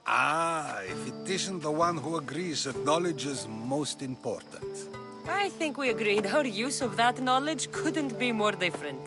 Ah, if it isn't the one who agrees that knowledge is most important. I think we agreed our use of that knowledge couldn't be more different.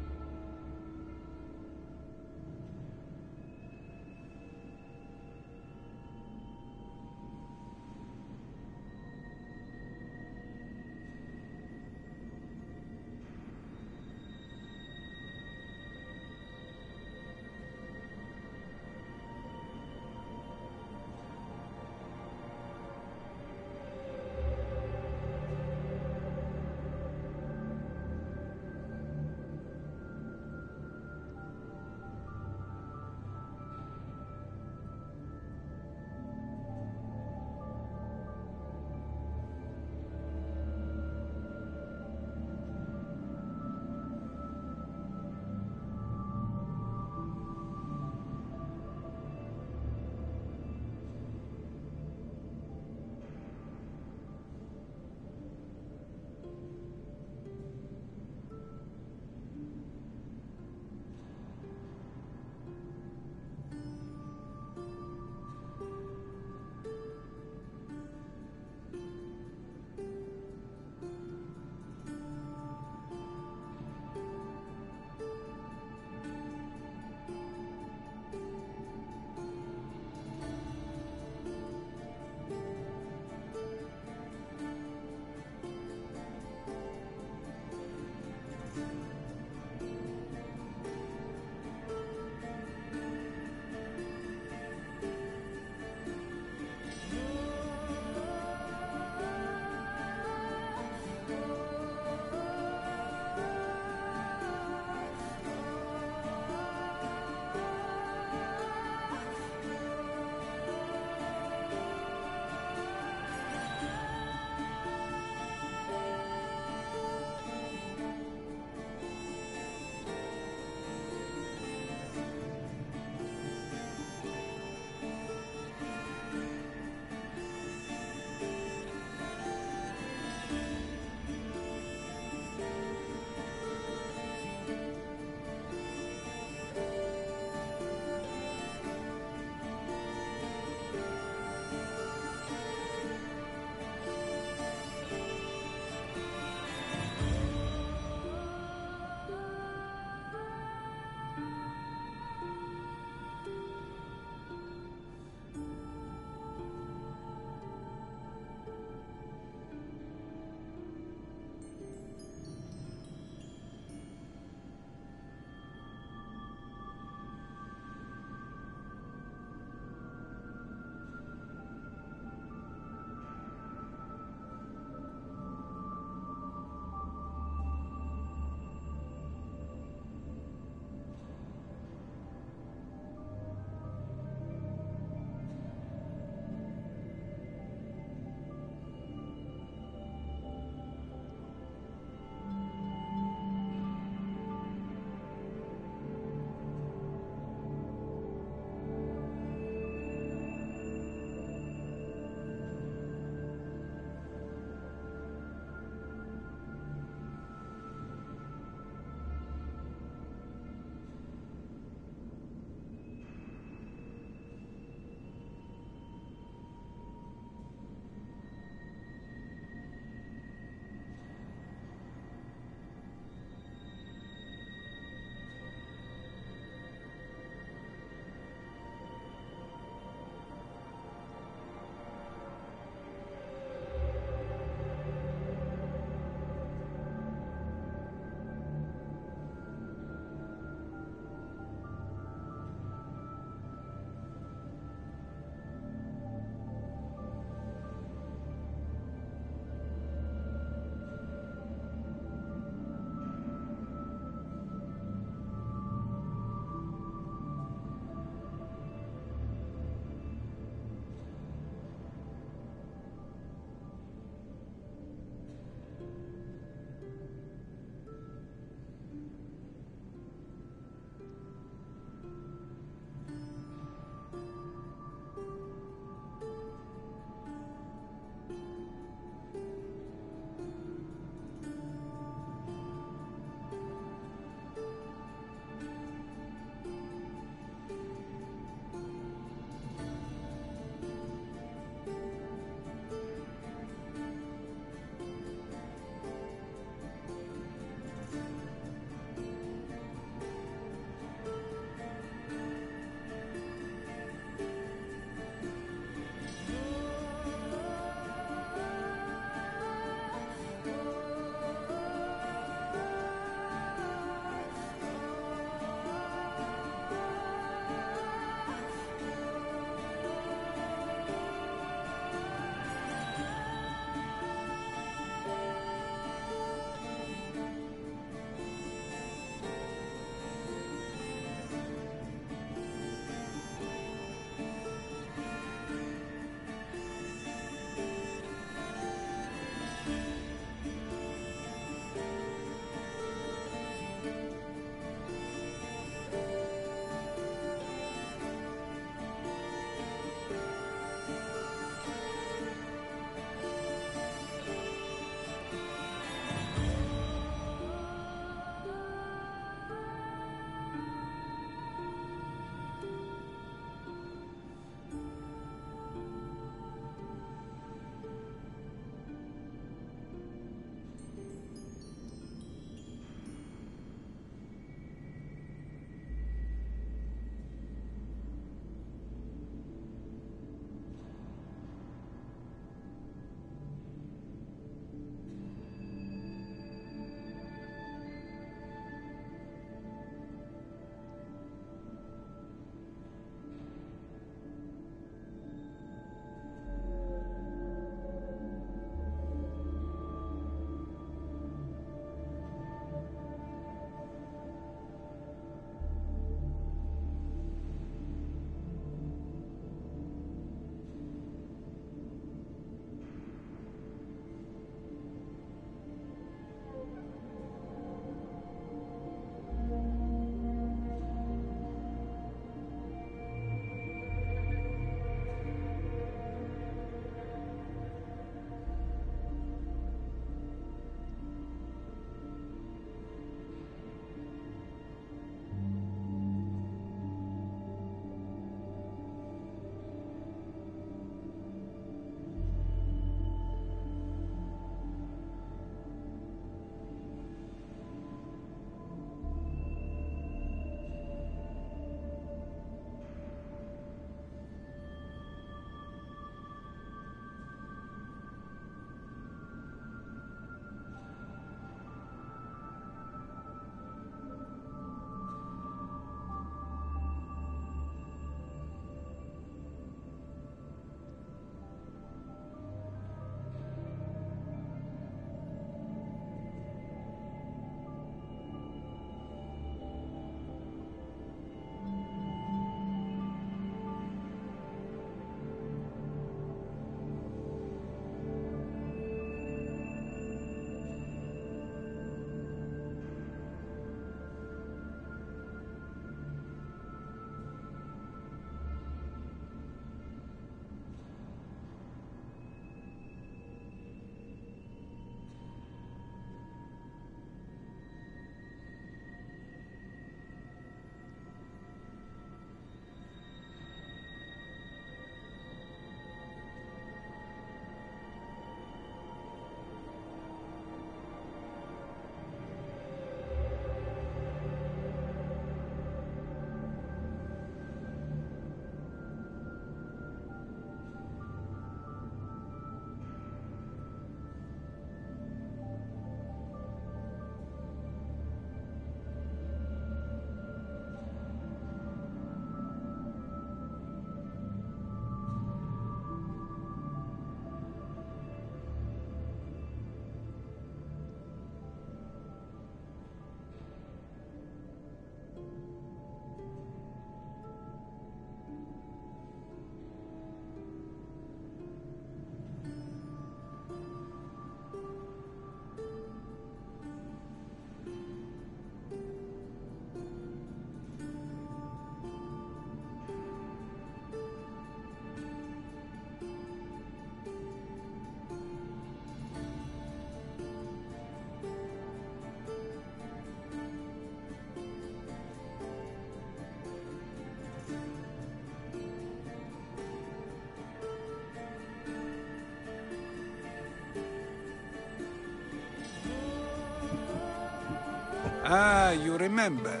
Ah, you remember.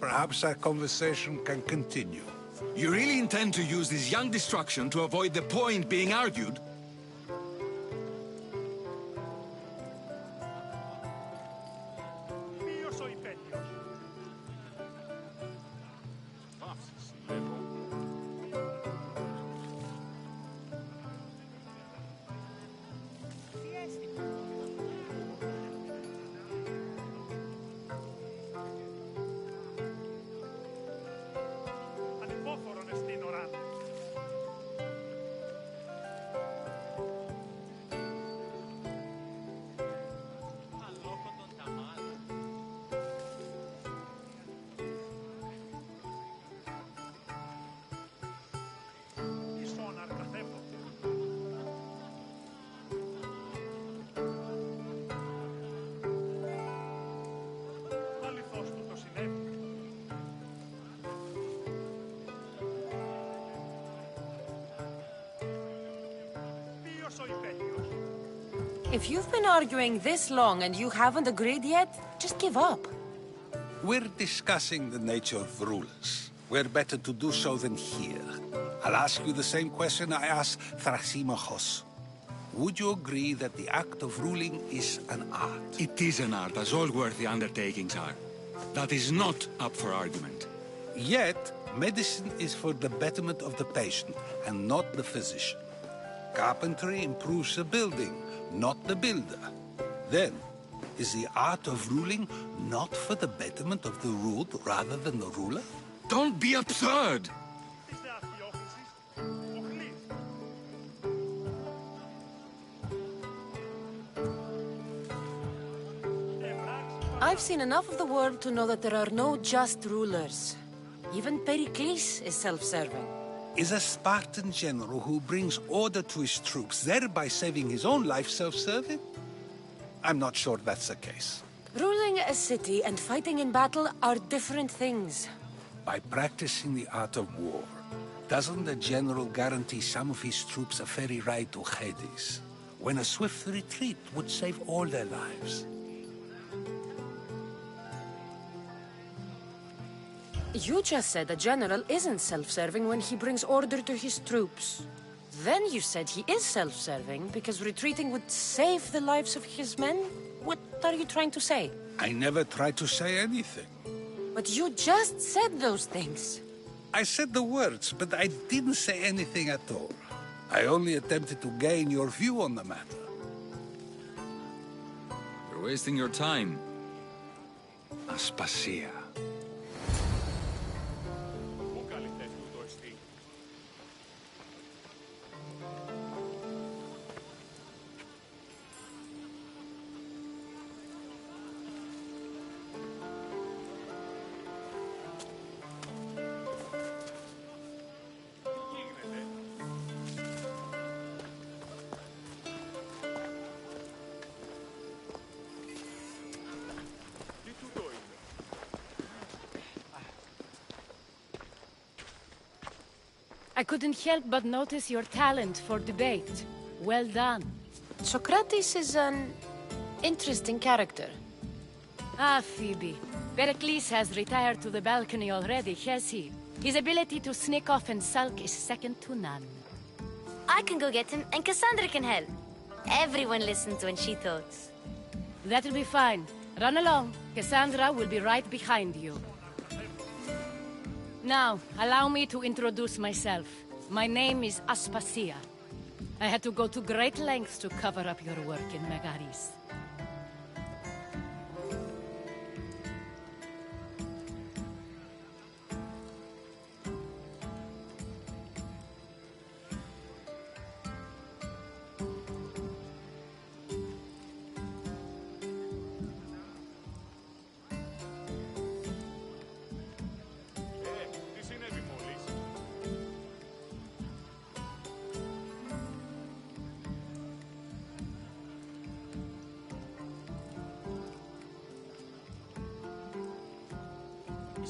Perhaps our conversation can continue. You really intend to use this young destruction to avoid the point being argued? If you've been arguing this long and you haven't agreed yet, just give up. We're discussing the nature of rulers. Where better to do so than here? I'll ask you the same question I asked Thrasimachos. Would you agree that the act of ruling is an art? It is an art, as all worthy undertakings are. That is not up for argument. Yet, medicine is for the betterment of the patient, and not the physician. Carpentry improves the building, not the builder. Then, is the art of ruling not for the betterment of the ruled rather than the ruler? Don't be absurd! I've seen enough of the world to know that there are no just rulers. Even Pericles is self-serving. Is a Spartan general who brings order to his troops, thereby saving his own life, self-serving? I'm not sure that's the case. Ruling a city and fighting in battle are different things. By practicing the art of war, doesn't the general guarantee some of his troops a ferry ride to Hades, when a swift retreat would save all their lives? You just said a general isn't self-serving when he brings order to his troops. Then you said he is self-serving because retreating would save the lives of his men? What are you trying to say? I never tried to say anything. But you just said those things. I said the words, but I didn't say anything at all. I only attempted to gain your view on the matter. You're wasting your time. Aspasia. I couldn't help but notice your talent for debate. Well done. Socrates is an interesting character. Ah, Phoebe. Pericles has retired to the balcony already, has he? His ability to sneak off and sulk is second to none. I can go get him, and Cassandra can help. Everyone listens when she talks. That'll be fine. Run along. Cassandra will be right behind you. Now, allow me to introduce myself. My name is Aspasia. I had to go to great lengths to cover up your work in Megaris.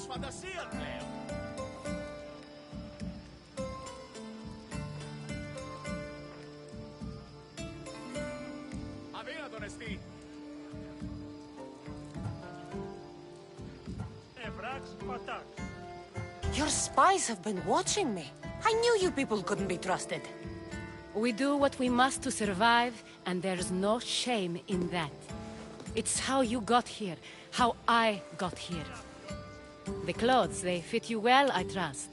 Φαντασία πλέον. Αδύνατον εστί. Your spies have been watching me. I knew you people couldn't be trusted. We do what we must to survive, and there's no shame in that. It's how you got here, how I got here. The clothes, they fit you well, I trust.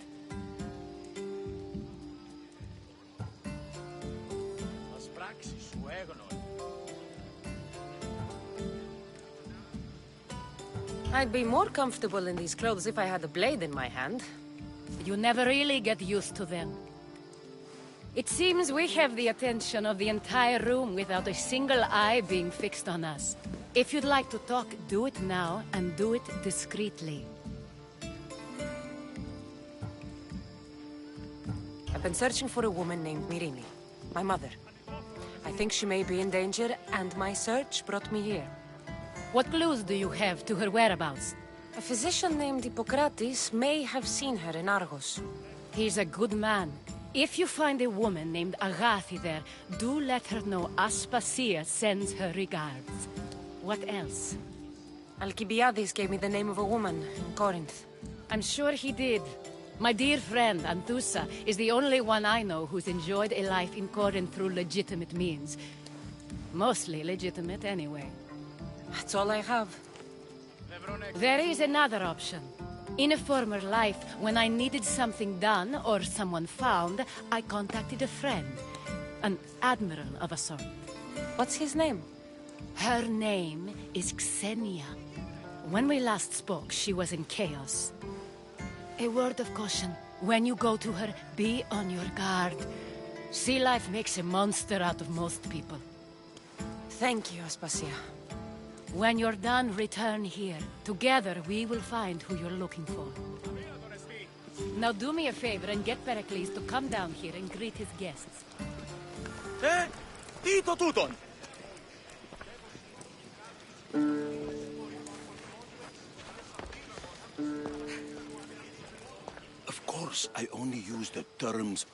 I'd be more comfortable in these clothes if I had a blade in my hand. You never really get used to them. It seems we have the attention of the entire room without a single eye being fixed on us. If you'd like to talk, do it now, and do it discreetly. I've been searching for a woman named Myrrine, my mother. I think she may be in danger, and my search brought me here. What clues do you have to her whereabouts? A physician named Hippocrates may have seen her in Argos. He's a good man. If you find a woman named Agathi there, do let her know Aspasia sends her regards. What else? Alcibiades gave me the name of a woman in Corinth. I'm sure he did. My dear friend, Anthusa, is the only one I know who's enjoyed a life in Corinth through legitimate means. Mostly legitimate, anyway. That's all I have. There is another option. In a former life, when I needed something done or someone found, I contacted a friend. An admiral of a sort. What's his name? Her name is Xenia. When we last spoke, she was in chaos. A word of caution. When you go to her, be on your guard. Sea life makes a monster out of most people. Thank you, Aspasia. When you're done, return here. Together, we will find who you're looking for. Now do me a favor and get Pericles to come down here and greet his guests. Τι το τούτον? Of course, I only use the terms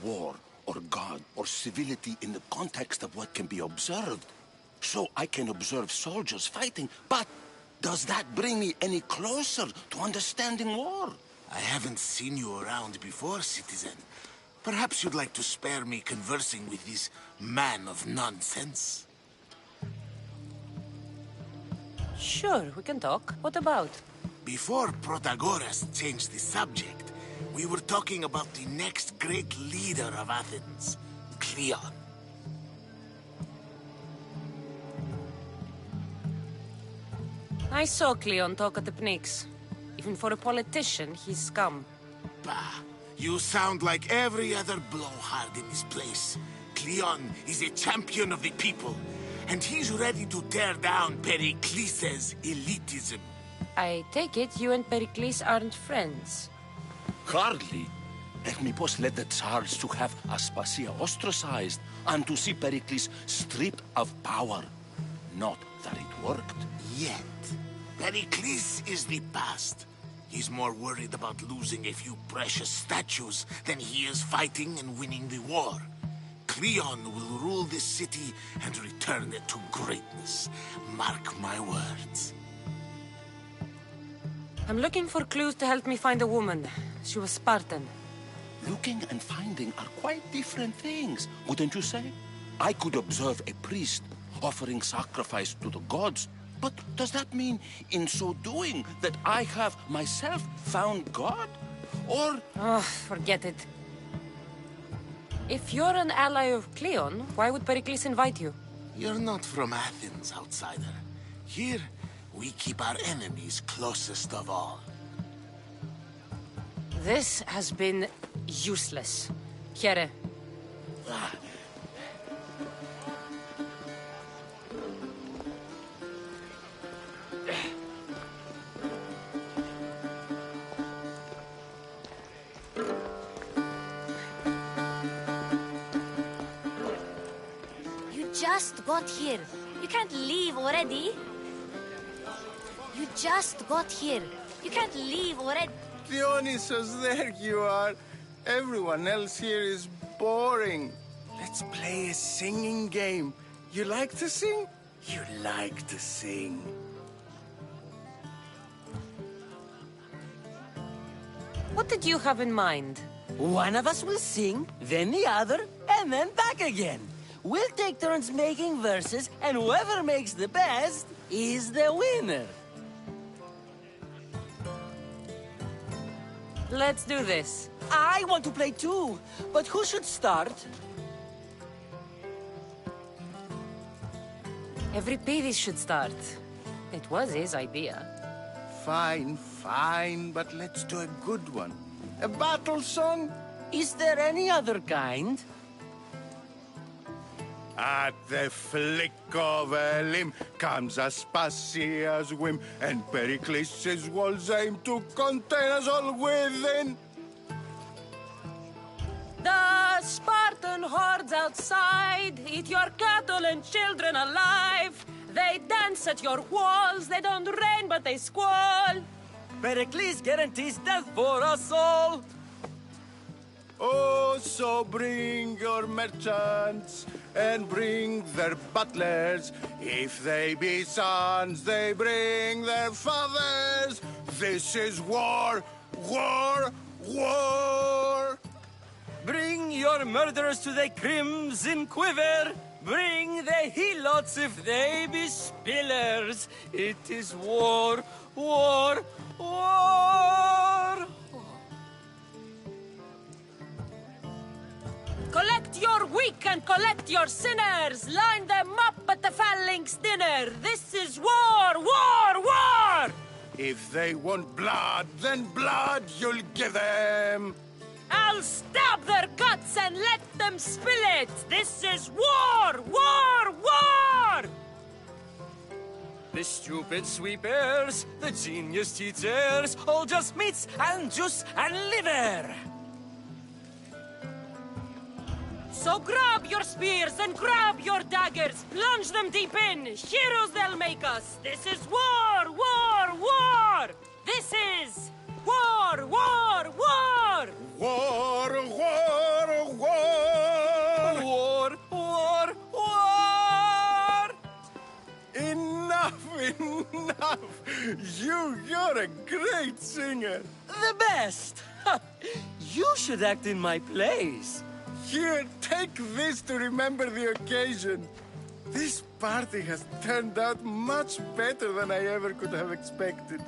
war or God or civility in the context of what can be observed. So I can observe soldiers fighting, but does that bring me any closer to understanding war? I haven't seen you around before, citizen. Perhaps you'd like to spare me conversing with this man of nonsense? Sure, we can talk. What about? Before Protagoras changed the subject, we were talking about the next great leader of Athens, Cleon. I saw Cleon talk at the Pnyx. Even for a politician, he's scum. Bah, you sound like every other blowhard in this place. Cleon is a champion of the people, and he's ready to tear down Pericles' elitism. I take it you and Pericles aren't friends. Hardly. Hermippos led the Tsars to have Aspasia ostracized and to see Pericles stripped of power. Not that it worked. Yet, Pericles is the past. He's more worried about losing a few precious statues than he is fighting and winning the war. Cleon will rule this city and return it to greatness. Mark my words. I'm looking for clues to help me find a woman. She was Spartan. Looking and finding are quite different things, wouldn't you say? I could observe a priest offering sacrifice to the gods, but does that mean, in so doing, that I have myself found God? Or... Oh, forget it. If you're an ally of Cleon, why would Pericles invite you? You're not from Athens, outsider. Here, we keep our enemies closest of all. This has been useless. Here. You just got here. You can't leave already. You just got here. You can't leave already. Dionysus, there you are. Everyone else here is boring. Let's play a singing game. You like to sing? You like to sing. did you have in mind? One of us will sing, then the other, and then back again. We'll take turns making verses, and whoever makes the best is the winner. Let's do this. I want to play too, but who should start? Euripides should start. It was his idea. Fine, fine, but let's do a good one. A battle song? Is there any other kind? At the flick of a limb comes Aspasia's whim, and Pericles' walls aim to contain us all within. The Spartan hordes outside eat your cattle and children alive. They dance at your walls, they don't rain but they squall. Pericles guarantees death for us all. Oh, so bring your merchants and bring their butlers. If they be sons, they bring their fathers. This is war, war, war. Bring your murderers to the crimson quiver. Bring the helots if they be spillers. It is war, war, war. Collect your weak and collect your sinners. Line them up at the phalanx dinner. This is war, war, war! If they want blood, then blood you'll give them. I'll stab their guts and let them spill it. This is war, war, war! The stupid sweepers, the genius teachers, all just meats and juice and liver. So grab your spears and grab your daggers. Plunge them deep in. Heroes they'll make us. This is war, war, war! This is war, war, war! War, war, war! War, war, war! Enough, enough! You're a great singer. The best! You should act in my plays. Here, take this to remember the occasion. This party has turned out much better than I ever could have expected.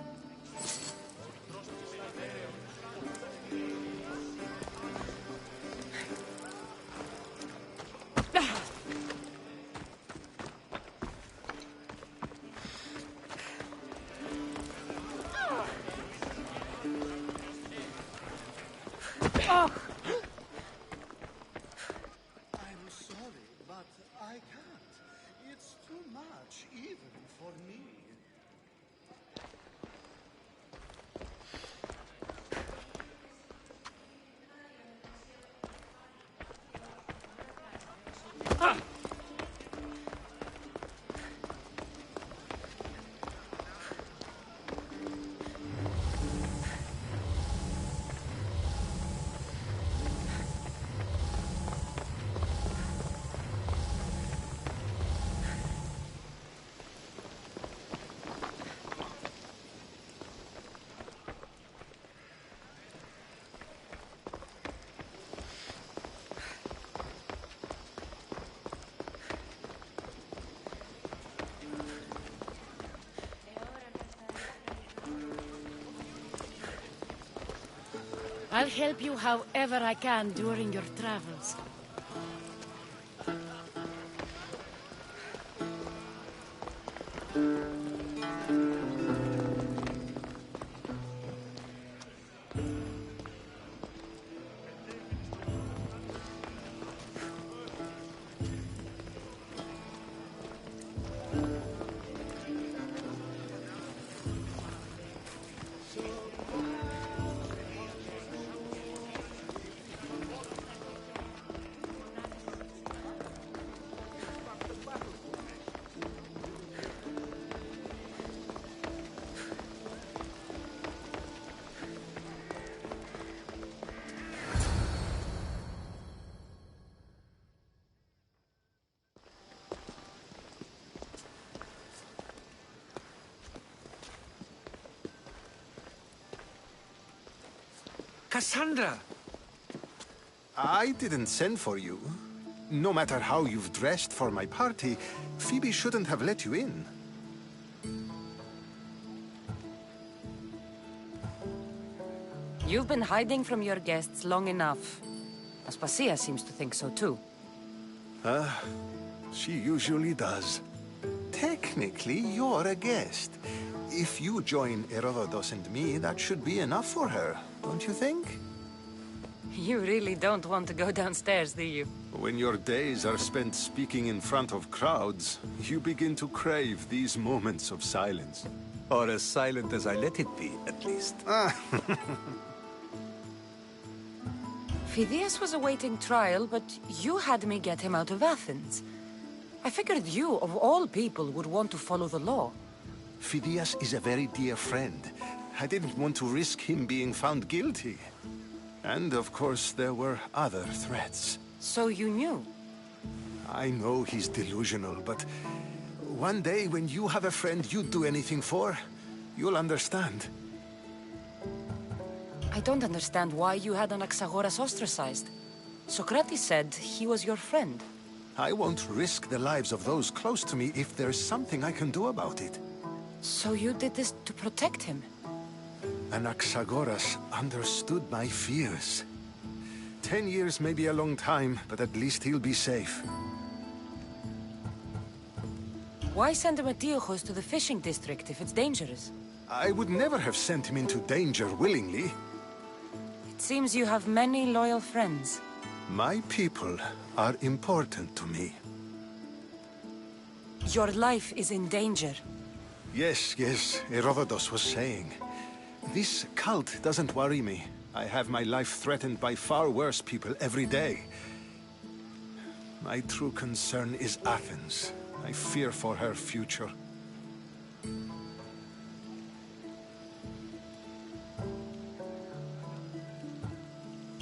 I'll help you however I can during your travels. Cassandra! I didn't send for you. No matter how you've dressed for my party, Phoebe shouldn't have let you in. You've been hiding from your guests long enough. Aspasia seems to think so too. She usually does. Technically, you're a guest. If you join Herodotus and me, that should be enough for her, don't you think? You really don't want to go downstairs, do you? When your days are spent speaking in front of crowds, you begin to crave these moments of silence. Or as silent as I let it be, at least. Phidias was awaiting trial, but you had me get him out of Athens. I figured you, of all people, would want to follow the law. Phidias is a very dear friend. I didn't want to risk him being found guilty. And of course, there were other threats. So you knew? I know he's delusional, but one day when you have a friend you'd do anything for, you'll understand. I don't understand why you had Anaxagoras ostracized. Socrates said he was your friend. I won't risk the lives of those close to me if there's something I can do about it. So you did this to protect him? Anaxagoras understood my fears. 10 years may be a long time, but at least he'll be safe. Why send Emetiochos to the fishing district if it's dangerous? I would never have sent him into danger willingly. It seems you have many loyal friends. My people are important to me. Your life is in danger. Yes, Herodotus was saying. This cult doesn't worry me. I have my life threatened by far worse people every day. My true concern is Athens. I fear for her future.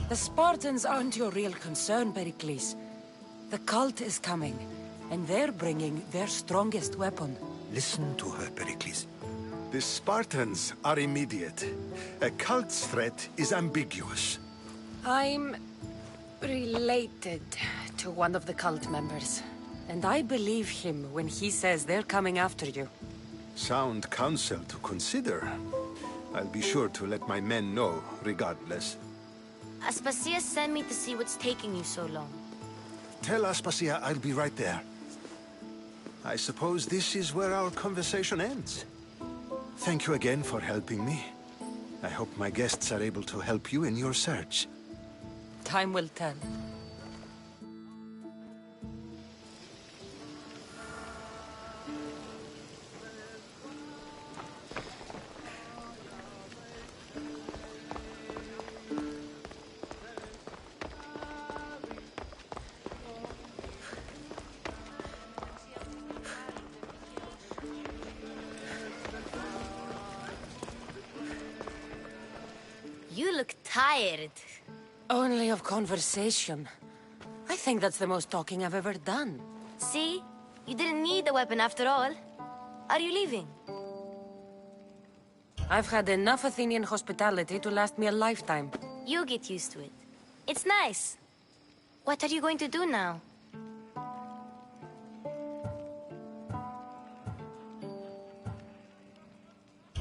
The Spartans aren't your real concern, Pericles. The cult is coming, and they're bringing their strongest weapon. Listen to her, Pericles. The Spartans are immediate. A cult's threat is ambiguous. I'm related to one of the cult members, and I believe him when he says they're coming after you. Sound counsel to consider. I'll be sure to let my men know, regardless. Aspasia sent me to see what's taking you so long. Tell Aspasia I'll be right there. I suppose this is where our conversation ends. Thank you again for helping me. I hope my guests are able to help you in your search. Time will tell. You look tired. Only of conversation. I think that's the most talking I've ever done. See? You didn't need the weapon after all. Are you leaving? I've had enough Athenian hospitality to last me a lifetime. You get used to it. It's nice. What are you going to do now?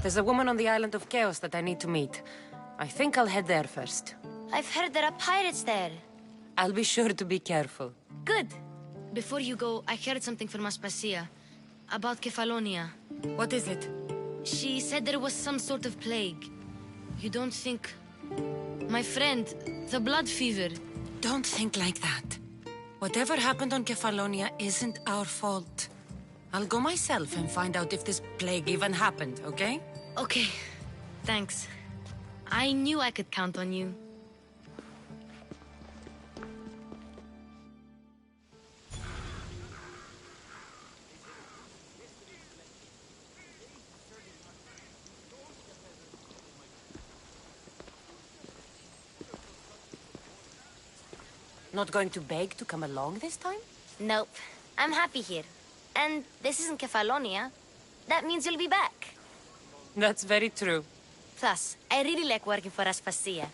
There's a woman on the island of Chaos that I need to meet. I think I'll head there first. I've heard there are pirates there. I'll be sure to be careful. Good. Before you go, I heard something from Aspasia. About Kefalonia. What is it? She said there was some sort of plague. You don't think... My friend, the blood fever. Don't think like that. Whatever happened on Kefalonia isn't our fault. I'll go myself and find out if this plague even happened, okay? Okay. Thanks. I knew I could count on you. Not going to beg to come along this time? Nope. I'm happy here. And this isn't Kefalonia. That means you'll be back. That's very true. Plus, I really like working for Aspasia.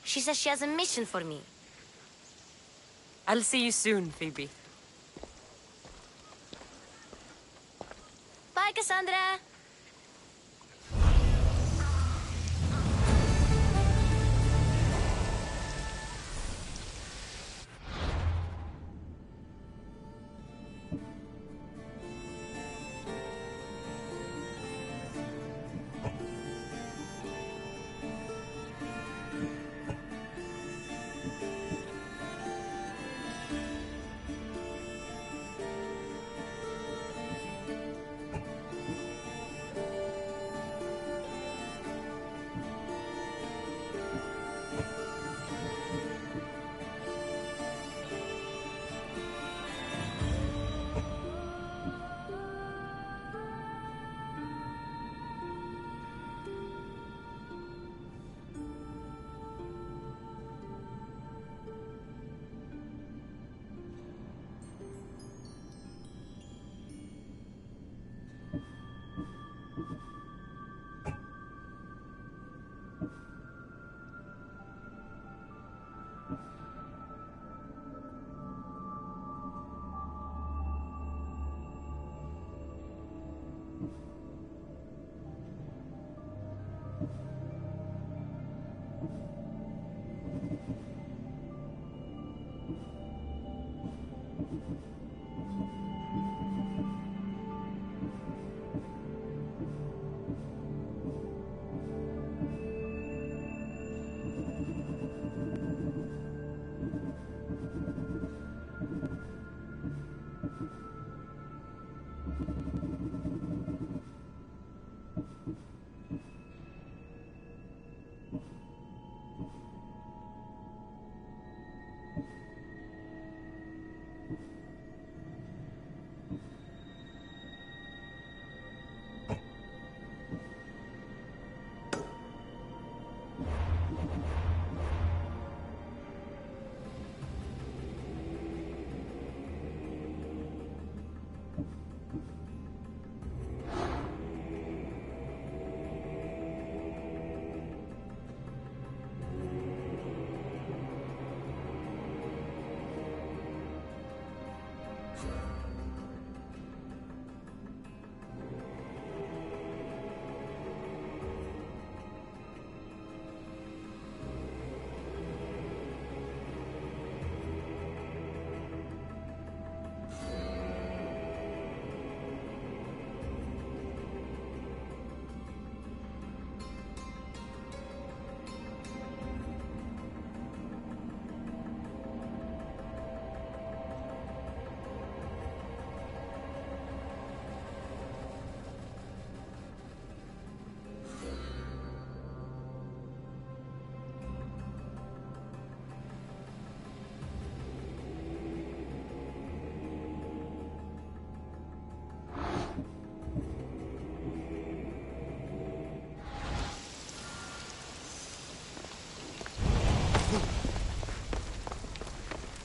She says she has a mission for me. I'll see you soon, Phoebe. Bye, Cassandra.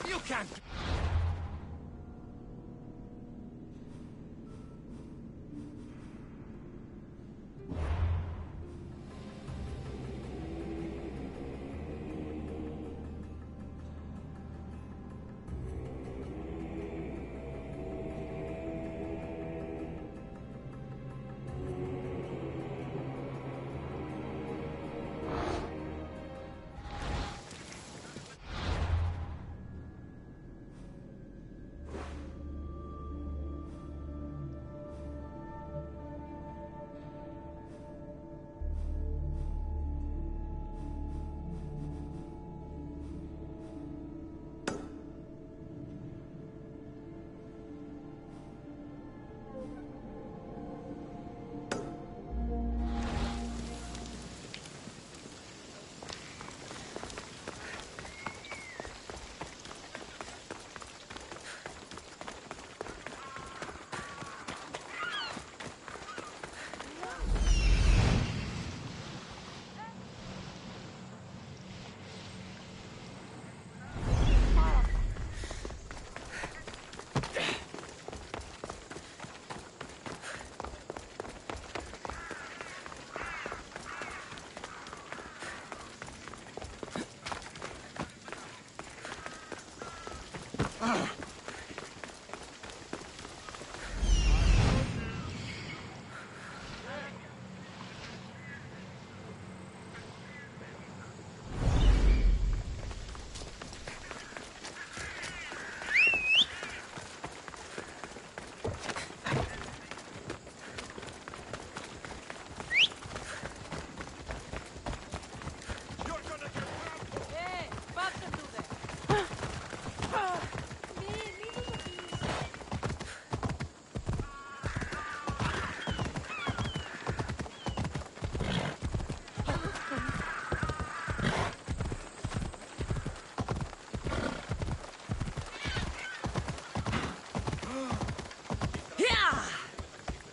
You can't...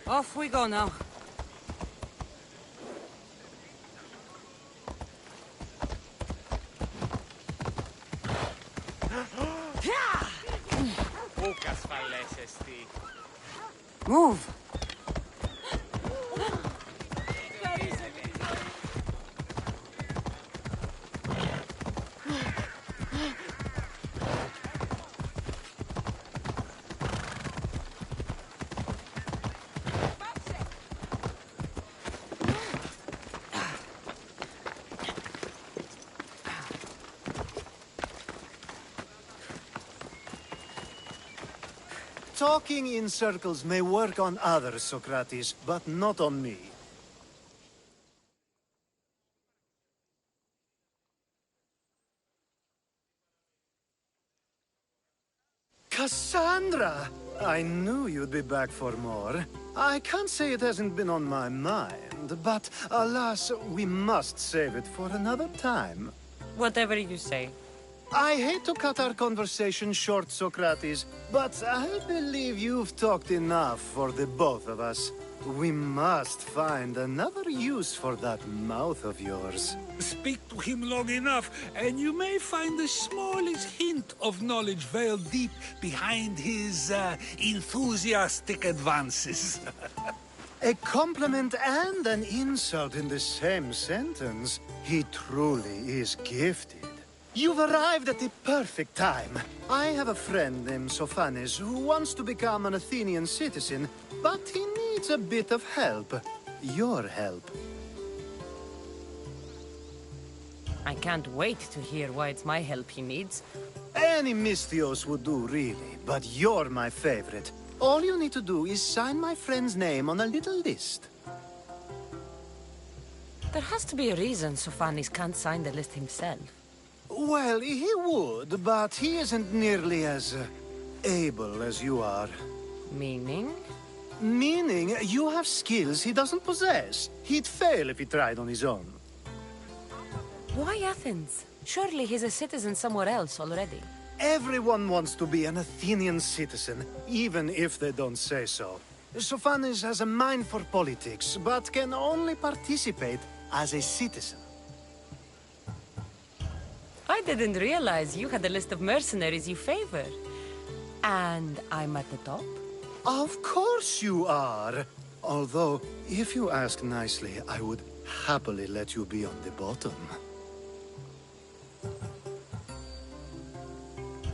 Off we go now. Move! Talking in circles may work on others, Socrates, but not on me. Cassandra! I knew you'd be back for more. I can't say it hasn't been on my mind, but alas, we must save it for another time. Whatever you say. I hate to cut our conversation short, Socrates, but I believe you've talked enough for the both of us. We must find another use for that mouth of yours. Speak to him long enough, and you may find the smallest hint of knowledge veiled deep behind his enthusiastic advances. A compliment and an insult in the same sentence. He truly is gifted. You've arrived at the perfect time. I have a friend named Sophanes who wants to become an Athenian citizen, but he needs a bit of help. Your help. I can't wait to hear why it's my help he needs. Any Misthios would do, really, but you're my favorite. All you need to do is sign my friend's name on a little list. There has to be a reason Sophanes can't sign the list himself. Well, he would, but he isn't nearly as able as you are. Meaning? Meaning you have skills he doesn't possess. He'd fail if he tried on his own. Why Athens? Surely he's a citizen somewhere else already. Everyone wants to be an Athenian citizen, even if they don't say so. Sophanes has a mind for politics, but can only participate as a citizen. I didn't realize you had a list of mercenaries you favor. And I'm at the top? Of course you are! Although, if you ask nicely, I would happily let you be on the bottom.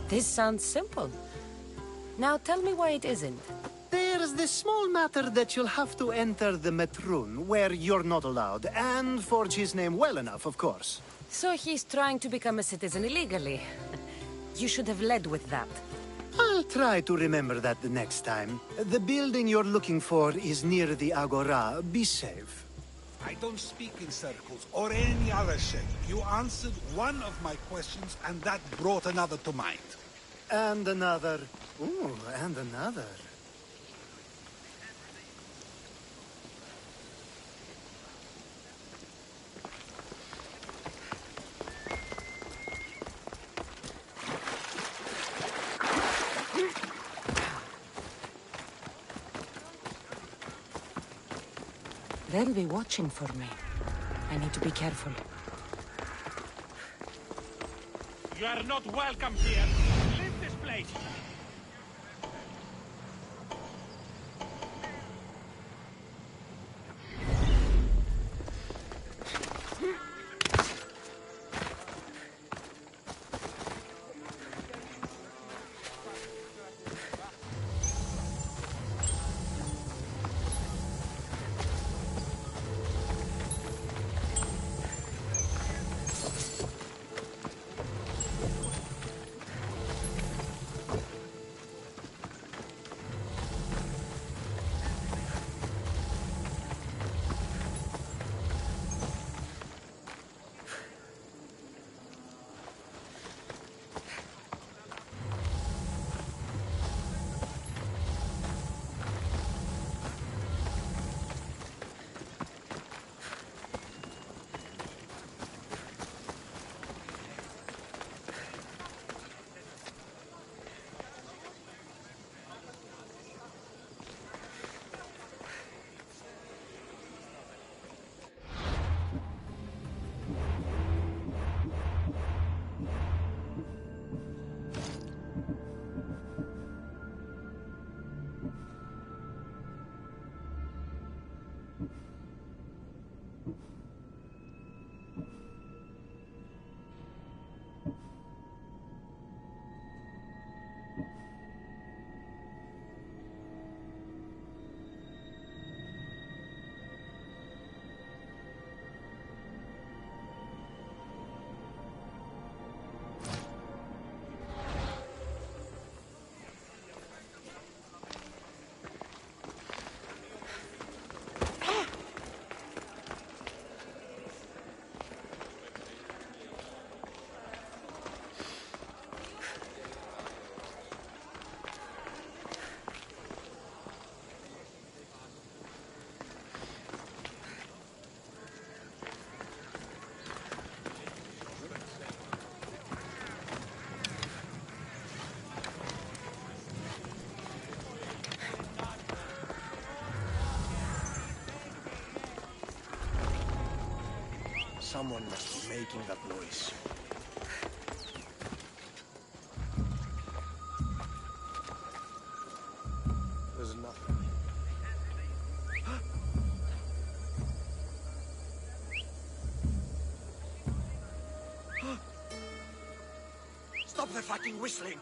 This sounds simple. Now tell me why it isn't. There's the small matter that you'll have to enter the Metroon, where you're not allowed, and forge his name well enough, of course. So he's trying to become a citizen illegally. You should have led with that. I'll try to remember that the next time. The building you're looking for is near the Agora. Be safe. I don't speak in circles or any other shape. You answered one of my questions, and that brought another to mind. And another. Ooh, and another. They'll be watching for me. I need to be careful. You are not welcome here. Leave this place. Someone must be making that noise. There's nothing. Stop the fucking whistling!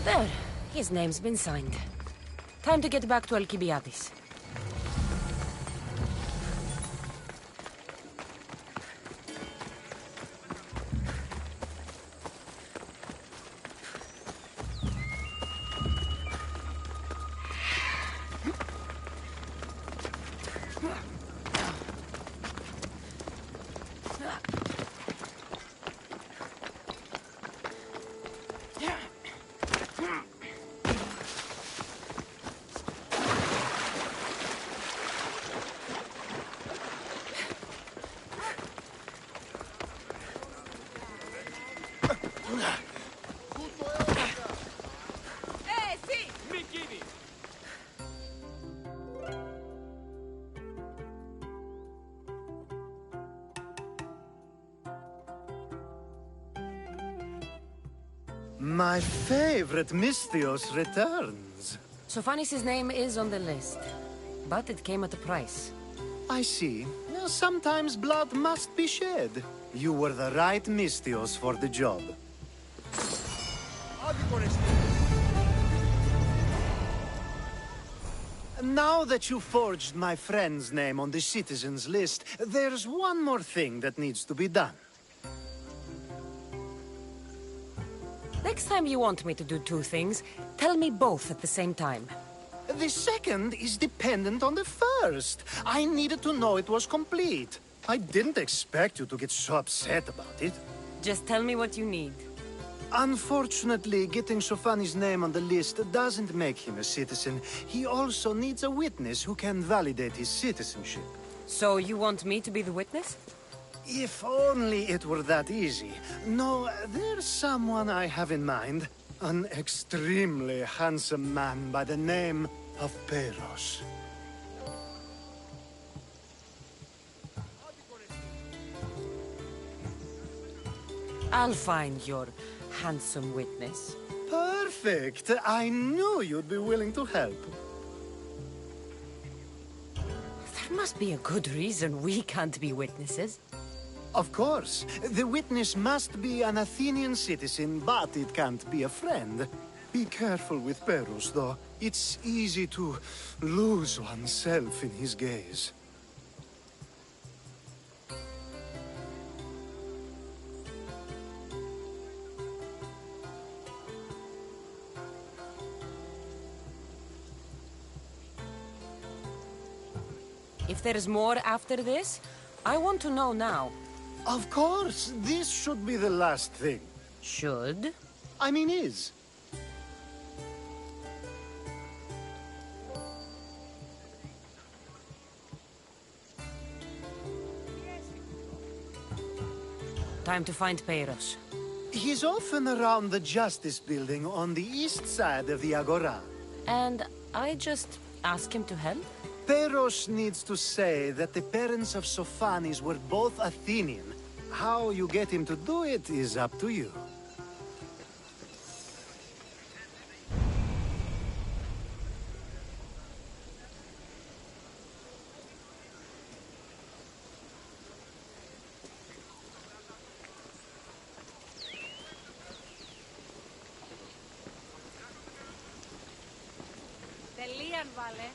There. His name's been signed. Time to get back to Alcibiades. My favorite Misthios returns. Sophanis' name is on the list, but it came at a price. I see. Now, sometimes blood must be shed. You were the right Misthios for the job. Now that you forged my friend's name on the citizens list, there's one more thing that needs to be done. Next time you want me to do two things, tell me both at the same time. The second is dependent on the first. I needed to know it was complete. I didn't expect you to get so upset about it. Just tell me what you need. Unfortunately, getting Sophanis' name on the list doesn't make him a citizen. He also needs a witness who can validate his citizenship. So you want me to be the witness? If only it were that easy. No, there's someone I have in mind. An extremely handsome man by the name of Peiros. I'll find your handsome witness. Perfect. I knew you'd be willing to help. There must be a good reason we can't be witnesses. Of course. The witness must be an Athenian citizen, but it can't be a friend. Be careful with Peiros, though. It's easy to lose oneself in his gaze. If there's more after this, I want to know now. Of course, this should be the last thing. Should? I mean is. Time to find Peiros. He's often around the Justice Building on the east side of the Agora. And I just ask him to help? Peros needs to say that the parents of Sophanis were both Athenian. How you get him to do it is up to you. Τελείαν βάλε.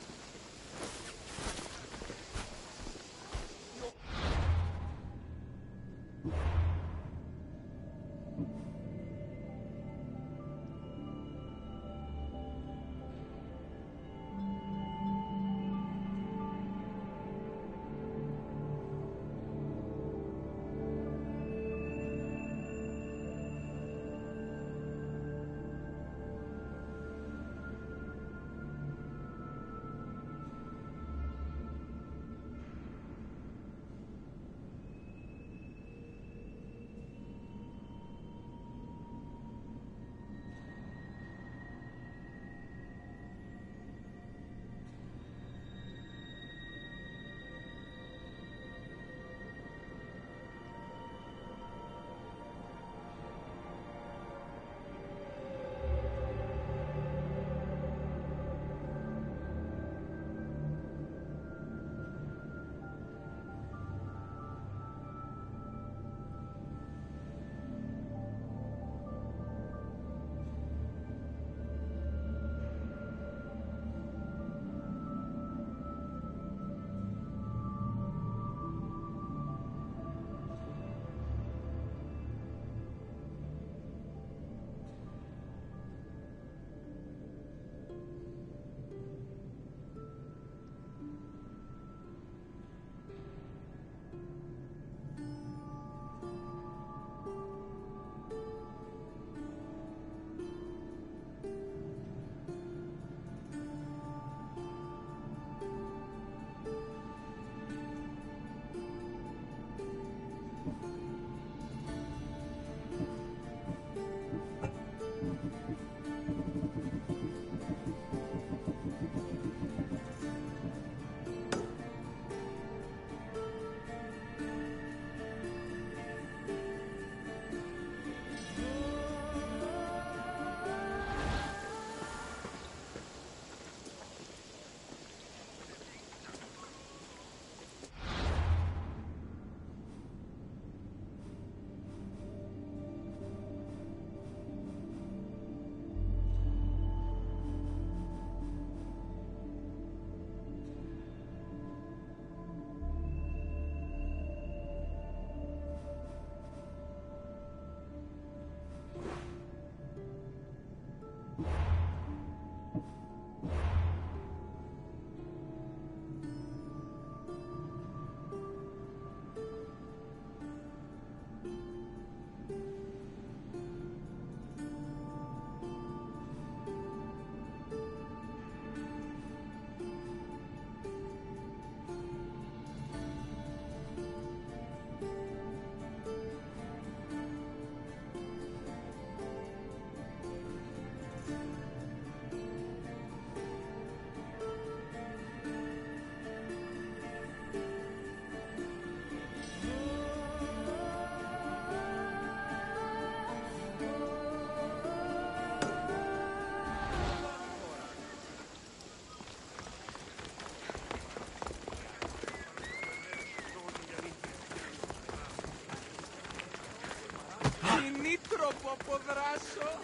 τρόπο αποδράσω.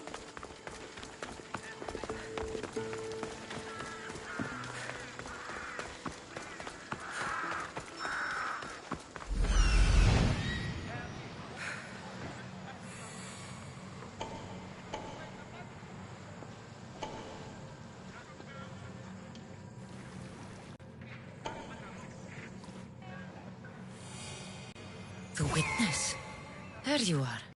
The witness. There you are.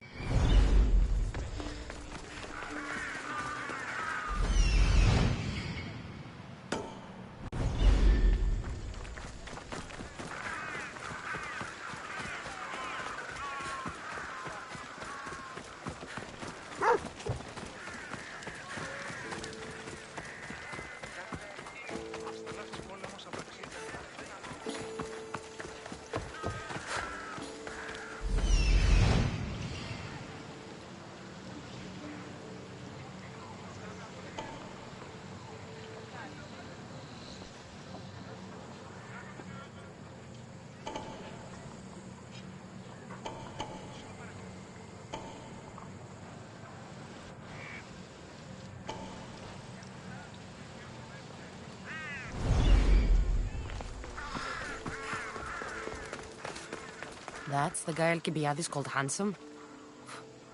That's the guy Alcibiades called handsome?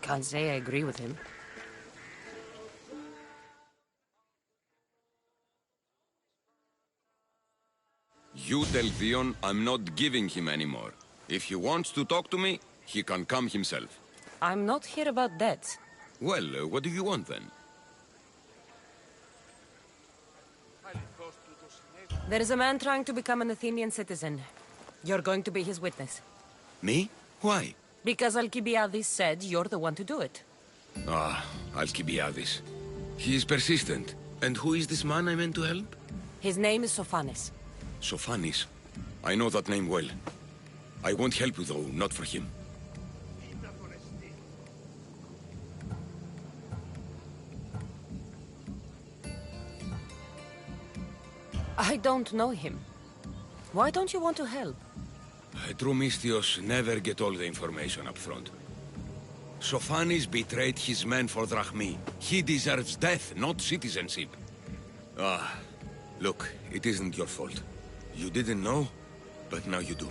Can't say I agree with him. You tell Theon I'm not giving him anymore. If he wants to talk to me, he can come himself. I'm not here about debts. Well, what do you want then? There is a man trying to become an Athenian citizen. You're going to be his witness. Me? Why? Because Alcibiades said you're the one to do it. Ah, Alcibiades. He is persistent. And who is this man I meant to help? His name is Sophanes. Sophanes. I know that name well. I won't help you though, not for him. I don't know him. Why don't you want to help? True Misthios never get all the information up front. Sophanes betrayed his men for Drachmi. He deserves death, not citizenship. Ah, look, it isn't your fault. You didn't know, but now you do.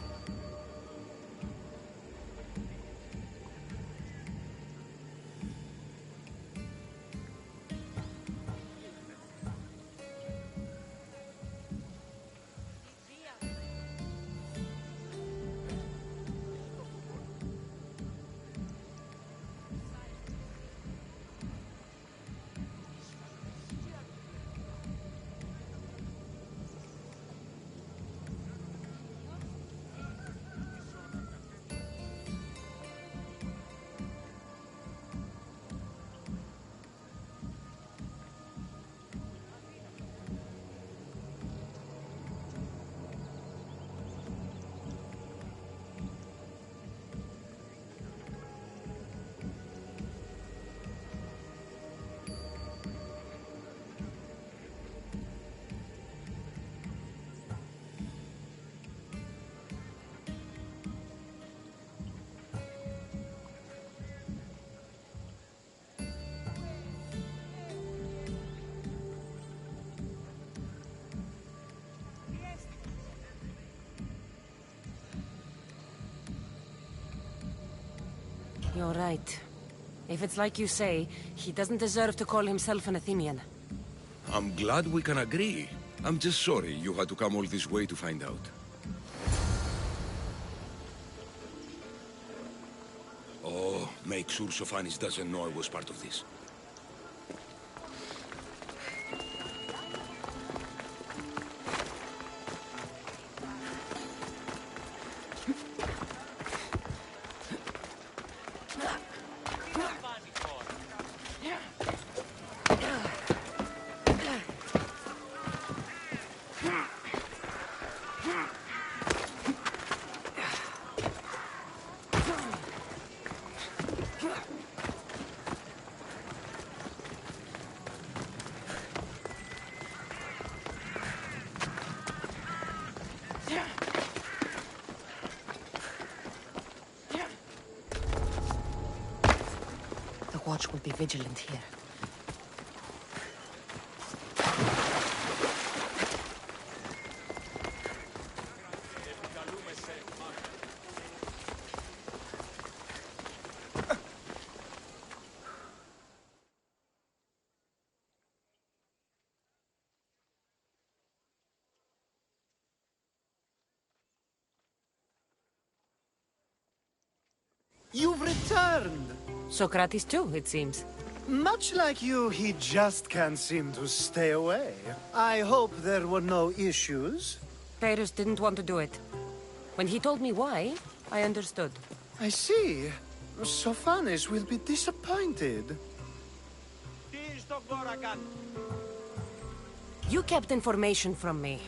You're right. If it's like you say, he doesn't deserve to call himself an Athenian. I'm glad we can agree. I'm just sorry you had to come all this way to find out. Oh, make sure Sophanes doesn't know I was part of this. The watch will be vigilant here. You've returned! Socrates too, it seems. Much like you, he just can't seem to stay away. I hope there were no issues. Pyrrhus didn't want to do it. When he told me why, I understood. I see. Sophanes will be disappointed. You kept information from me.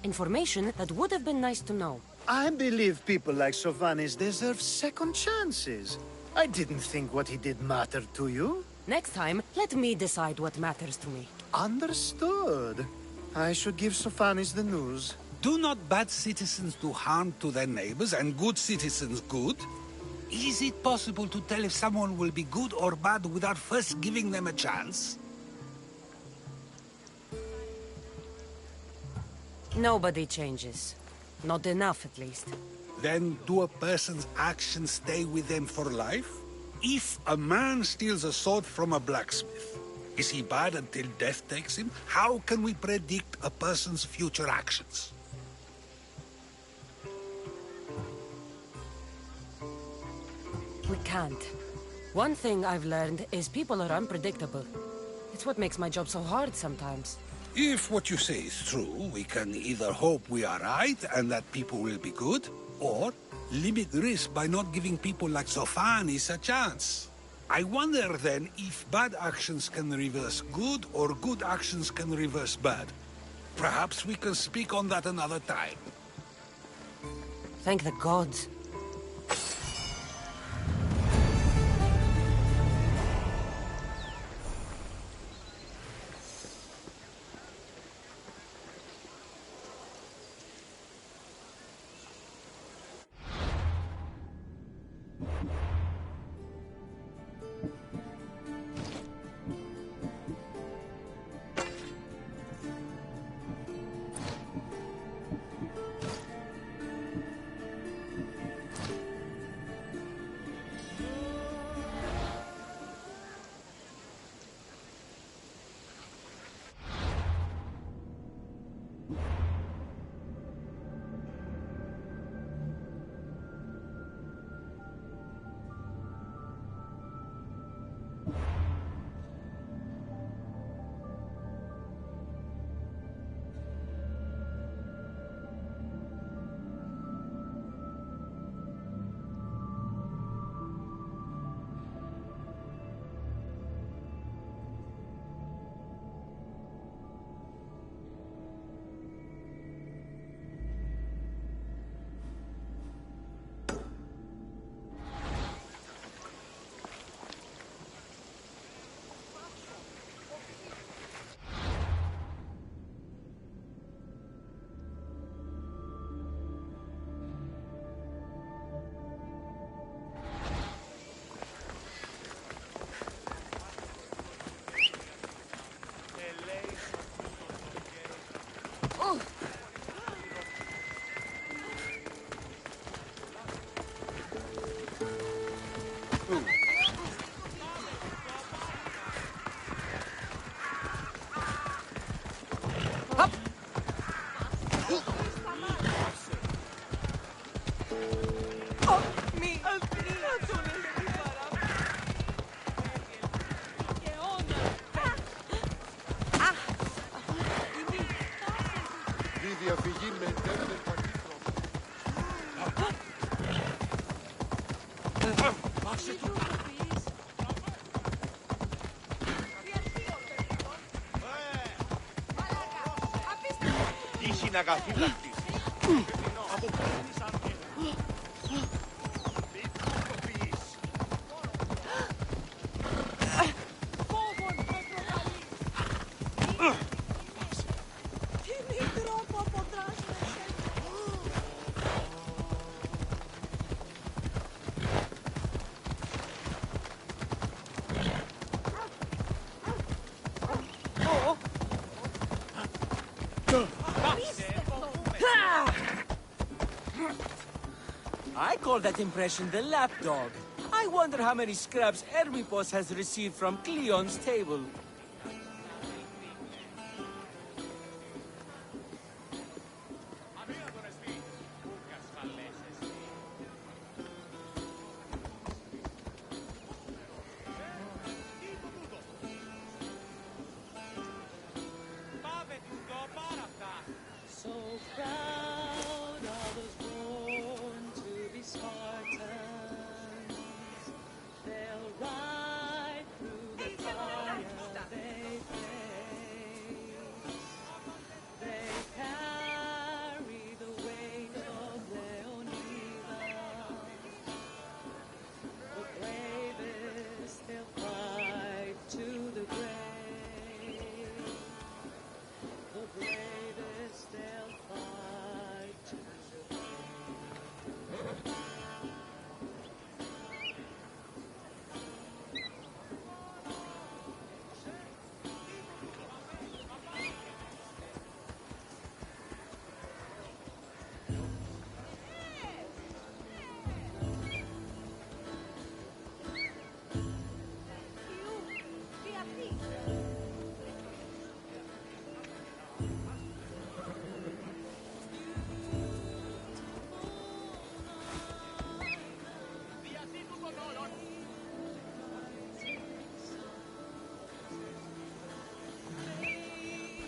Information that would have been nice to know. I believe people like Sophanes deserve second chances. I didn't think what he did mattered to you. Next time, let me decide what matters to me. Understood. I should give Sophanes the news. Do not bad citizens do harm to their neighbors and good citizens good? Is it possible to tell if someone will be good or bad without first giving them a chance? Nobody changes. Not enough, at least. then do a person's actions stay with them for life? If a man steals a sword from a blacksmith, is he bad until death takes him? How can we predict a person's future actions? We can't. One thing I've learned is people are unpredictable. It's what makes my job so hard sometimes. If what you say is true, we can either hope we are right and that people will be good, or limit risk by not giving people like Zofanis a chance. I wonder then if bad actions can reverse good or good actions can reverse bad. Perhaps we can speak on that another time. Thank the gods. I call that impression the lapdog. I wonder how many scraps Hermipos has received from Cleon's table. So proud I was born to be Spartans. They'll ride through the fire.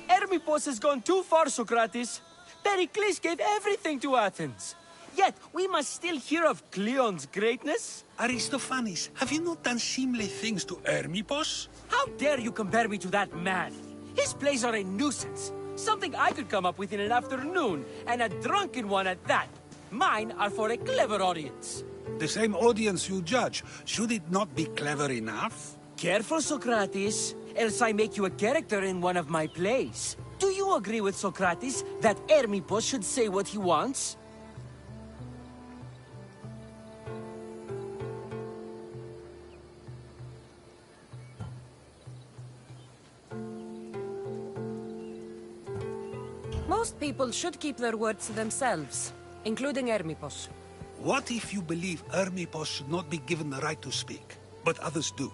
Hermippos has gone too far, Socrates. Pericles gave everything to Athens. Yet, we must still hear of Cleon's greatness. Aristophanes, have you not done seemly things to Hermippos? How dare you compare me to that man? His plays are a nuisance. Something I could come up with in an afternoon, and a drunken one at that. Mine are for a clever audience. The same audience you judge. Should it not be clever enough? Careful, Socrates, else I make you a character in one of my plays. Do you agree with Socrates that Hermippos should say what he wants? Most people should keep their words to themselves, including Hermippos. What if you believe Hermippos should not be given the right to speak, but others do?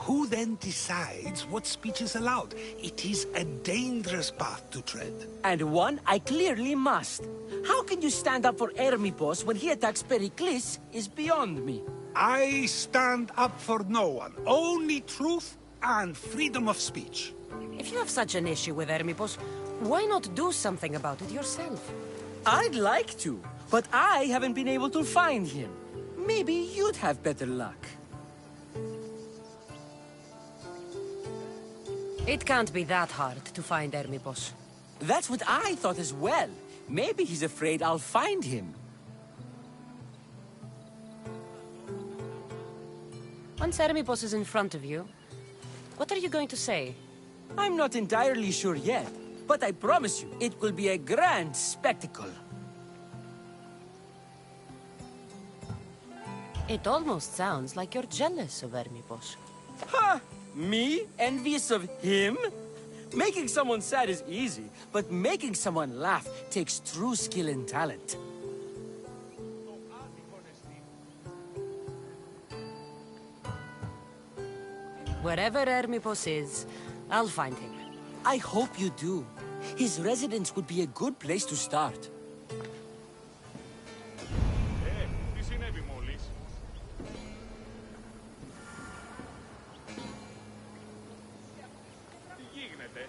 Who then decides what speech is allowed? It is a dangerous path to tread. And one I clearly must. How can you stand up for Hermippos when he attacks Pericles is beyond me. I stand up for no one. Only truth and freedom of speech. If you have such an issue with Hermippos, why not do something about it yourself? I'd like to, but I haven't been able to find him. Maybe you'd have better luck. It can't be that hard to find Hermippos. That's what I thought as well. Maybe he's afraid I'll find him. Once Hermippos is in front of you, what are you going to say? I'm not entirely sure yet, but I promise you, it will be a grand spectacle. It almost sounds like you're jealous of Hermippos. Ha! Me? Envious of him? Making someone sad is easy, but making someone laugh takes true skill and talent. Wherever Hermippos is, I'll find him. I hope you do. His residence would be a good place to start. Τι συνέβη μόλις? Τι γίνεται?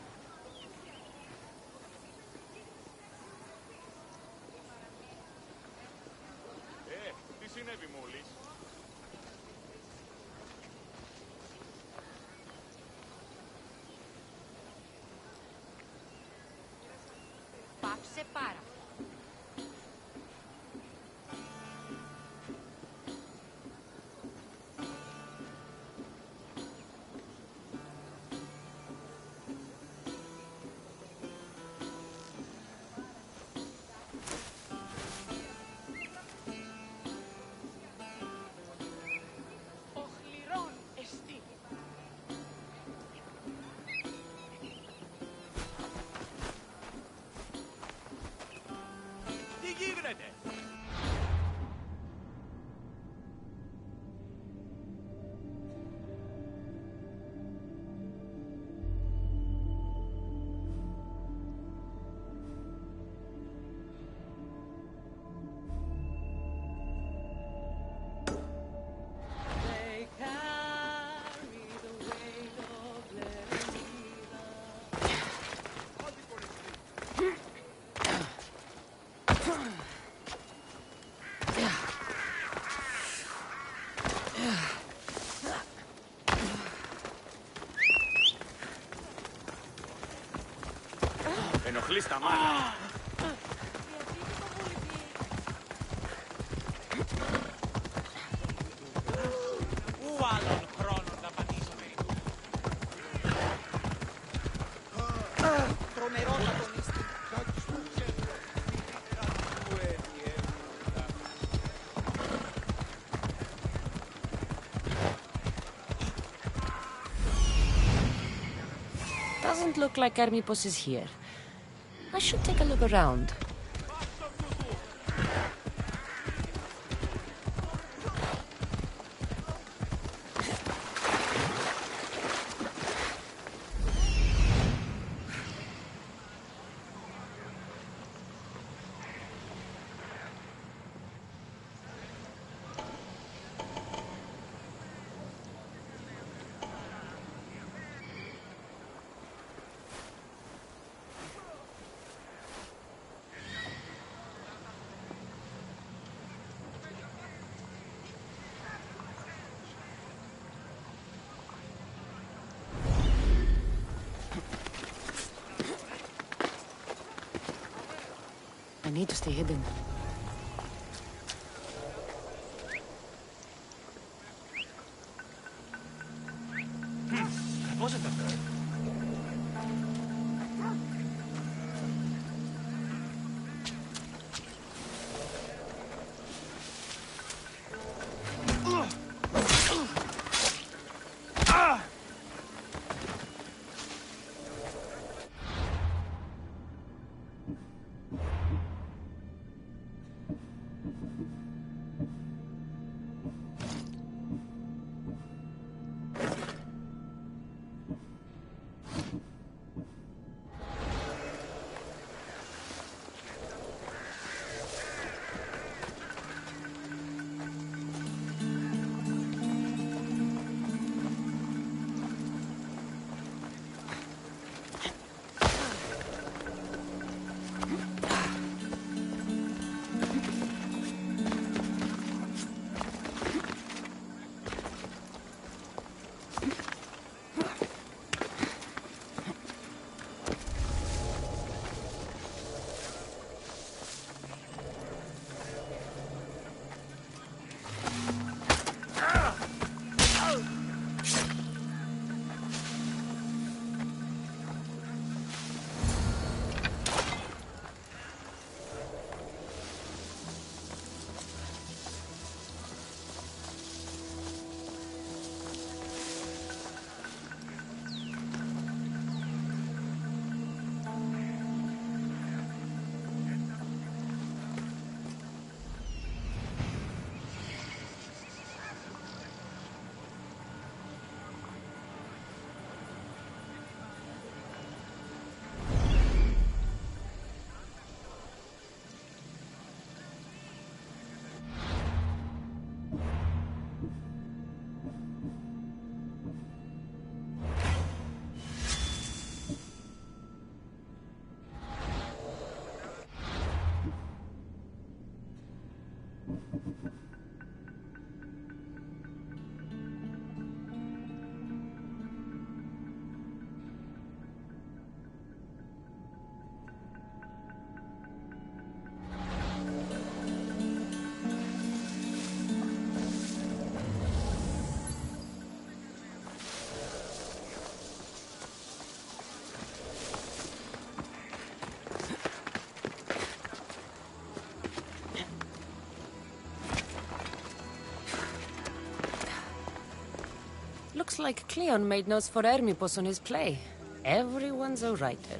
Τι συνέβη μόλις? Πάψε πάρα. Οχληρών εστί. Τι γίνεται? They carry the weight of Lerida. Ενοχλείς τα μάτια. Πού άλλον χρόνο να πατήσουμε. Τρομερό αγωνίστη. Doesn't look like Hermippos is here. I should take a look around. I need to stay hidden. That wasn't a bird. Looks like Cleon made notes for Hermippos on his play. Everyone's a writer.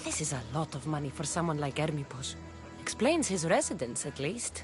This is a lot of money for someone like Hermippos. Explains his residence, at least.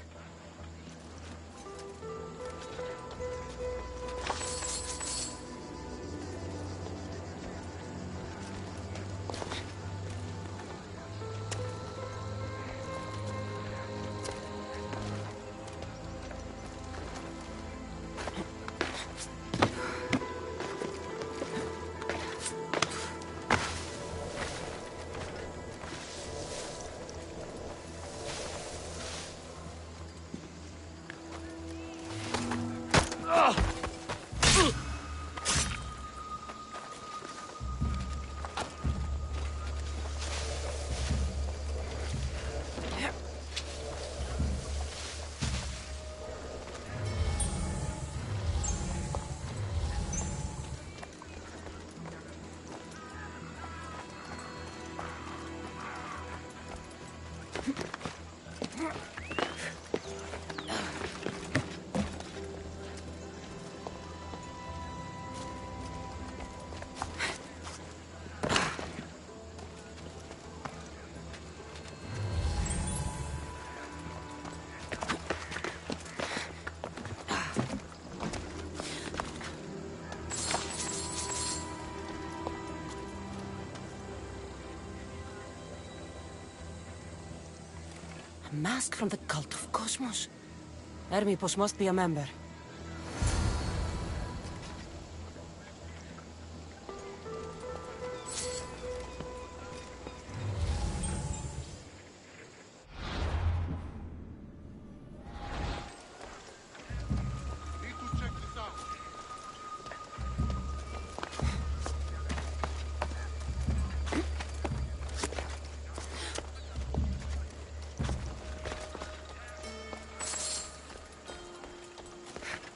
mask from the Cult of Cosmos. Hermipos must be a member.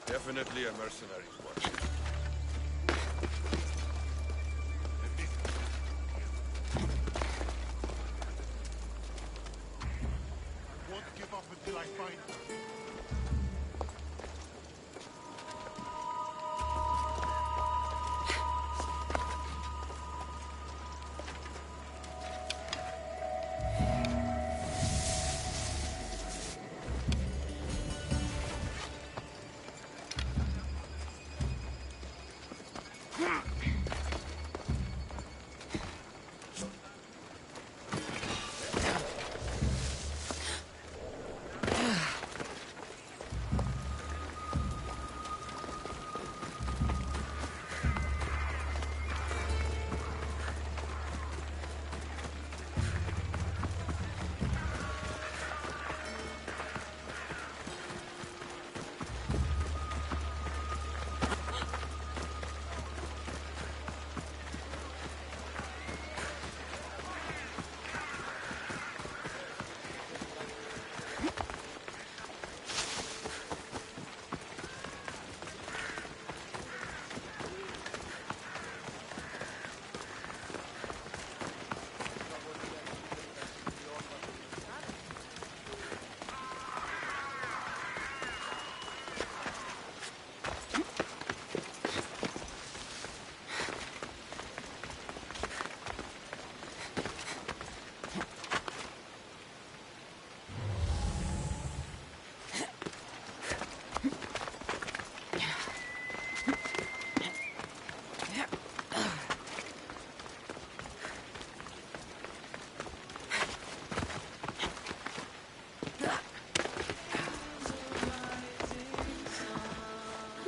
Definitely a mercenary's watch. Won't give up until I find her.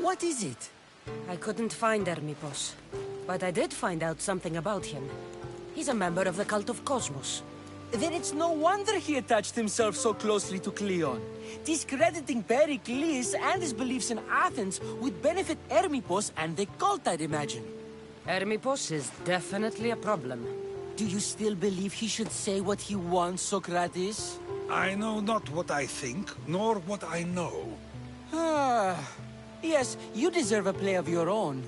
What is it? I couldn't find Hermipos, but I did find out something about him. He's a member of the Cult of Cosmos. Then it's no wonder he attached himself so closely to Cleon. Discrediting Pericles and his beliefs in Athens would benefit Hermipos and the cult, I'd imagine. Hermipos is definitely a problem. Do you still believe he should say what he wants, Socrates? I know not what I think, nor what I know. Ah, yes, you deserve a play of your own.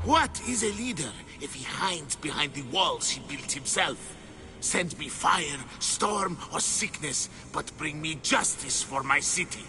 What is a leader if he hides behind the walls he built himself? Send me fire, storm, or sickness, but bring me justice for my city.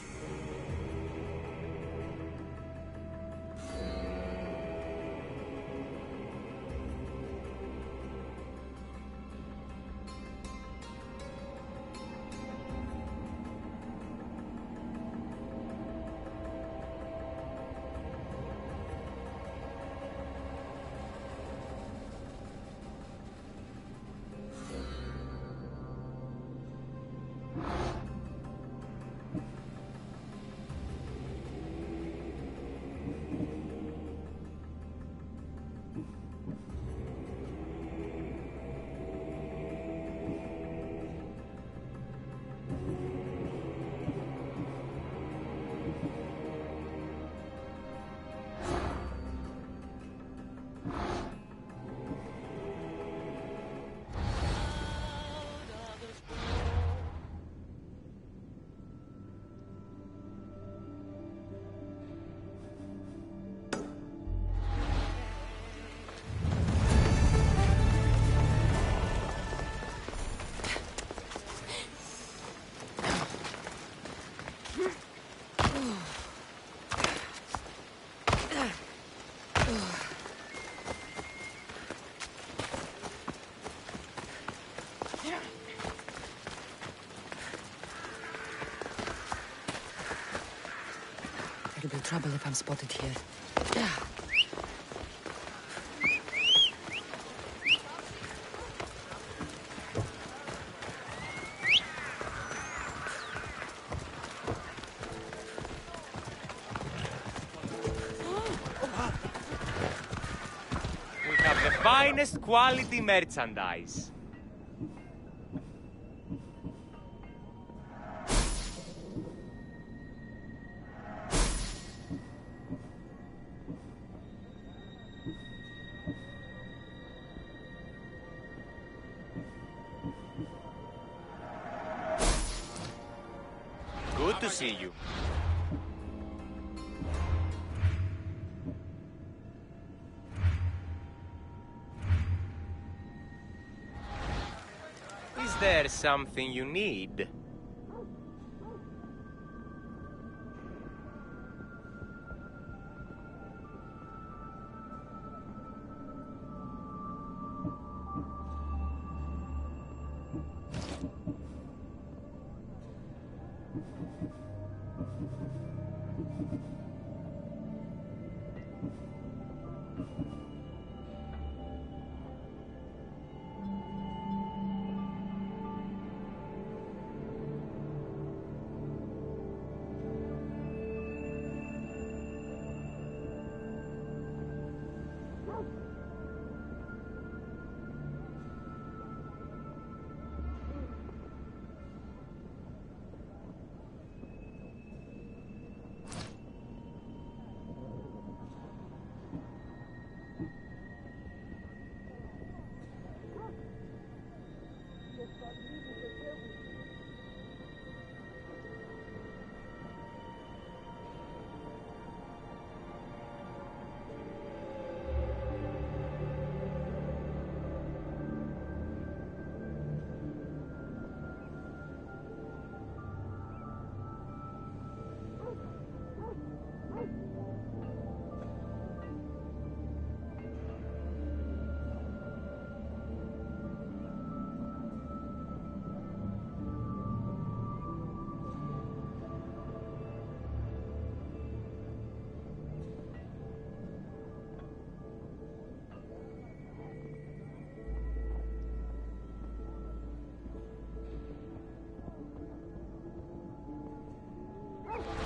It'll be trouble if I'm spotted here. have the finest quality merchandise. Good to see you. Is there something you need?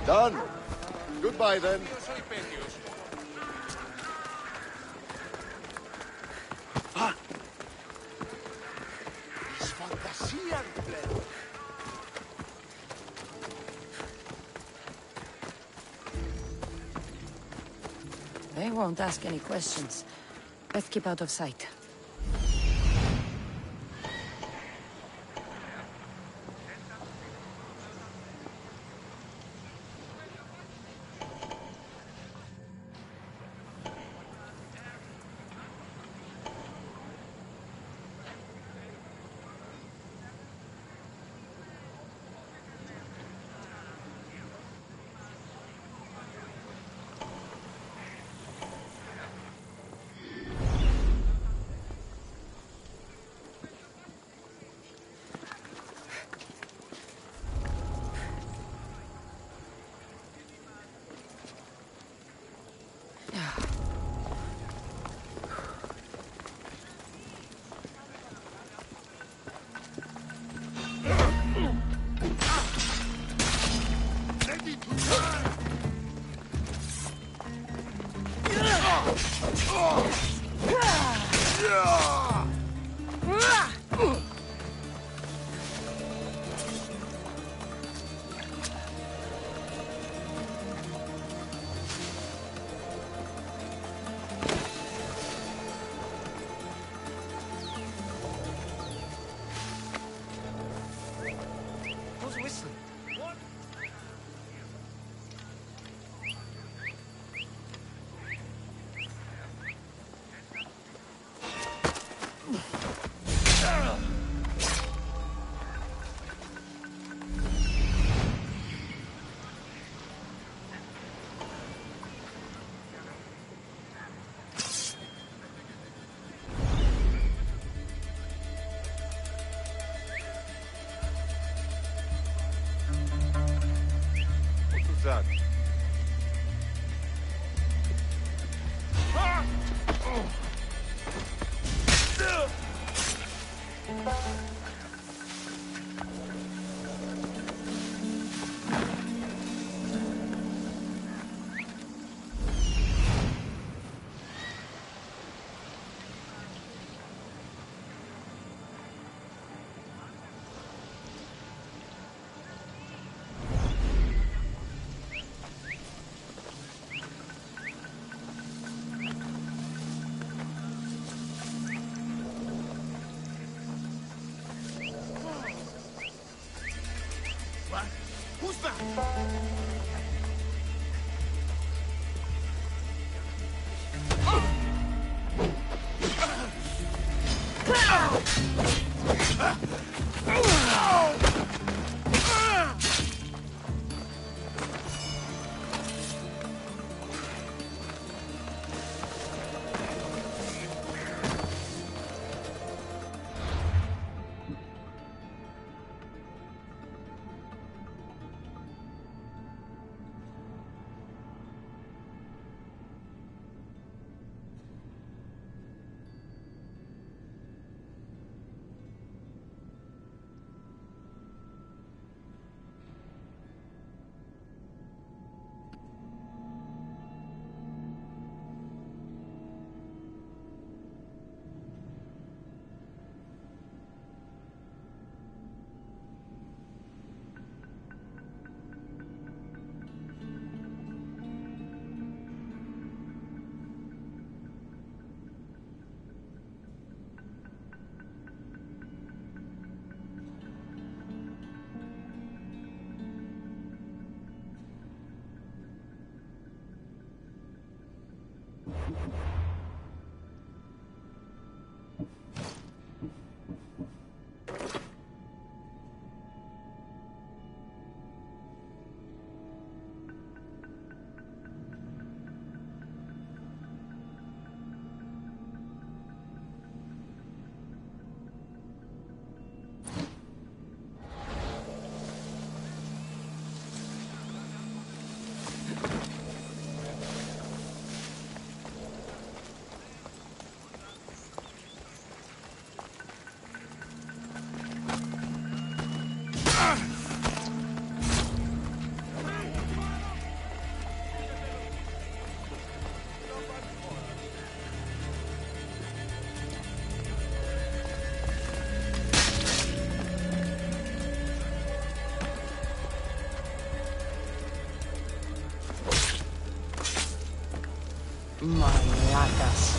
Done. Goodbye, then. Ah! Is fantasia, plebe. They won't ask any questions. Let's keep out of sight. Who's whistling? What? Who's that? Malacas.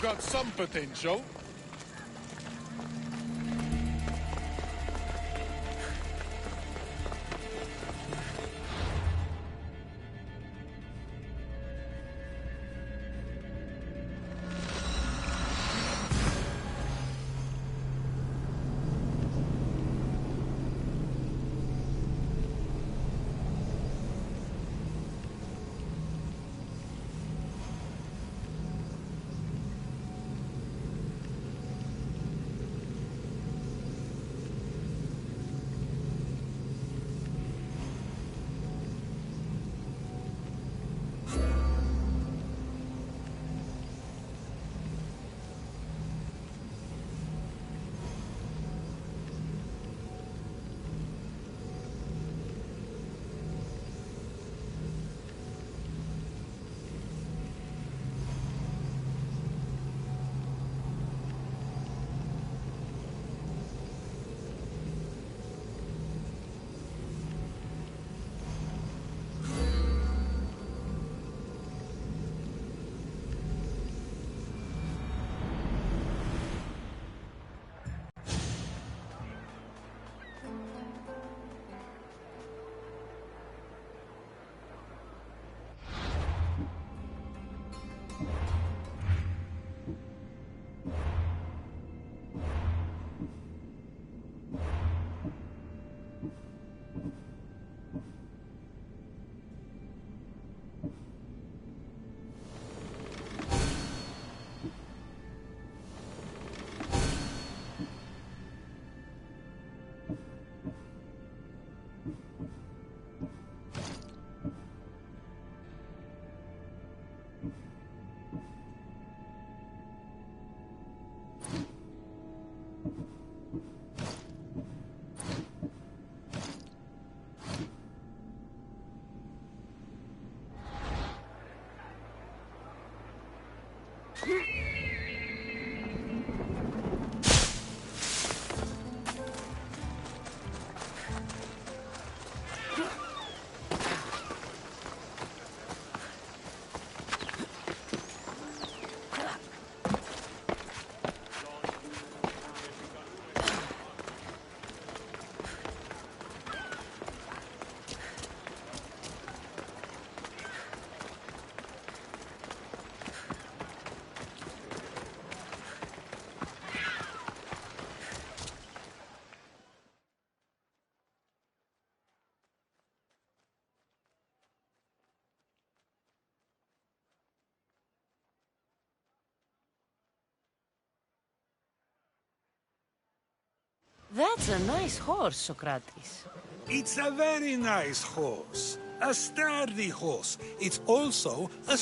got some potential. That's a nice horse, Socrates. It's a very nice horse. A sturdy horse. It's also a...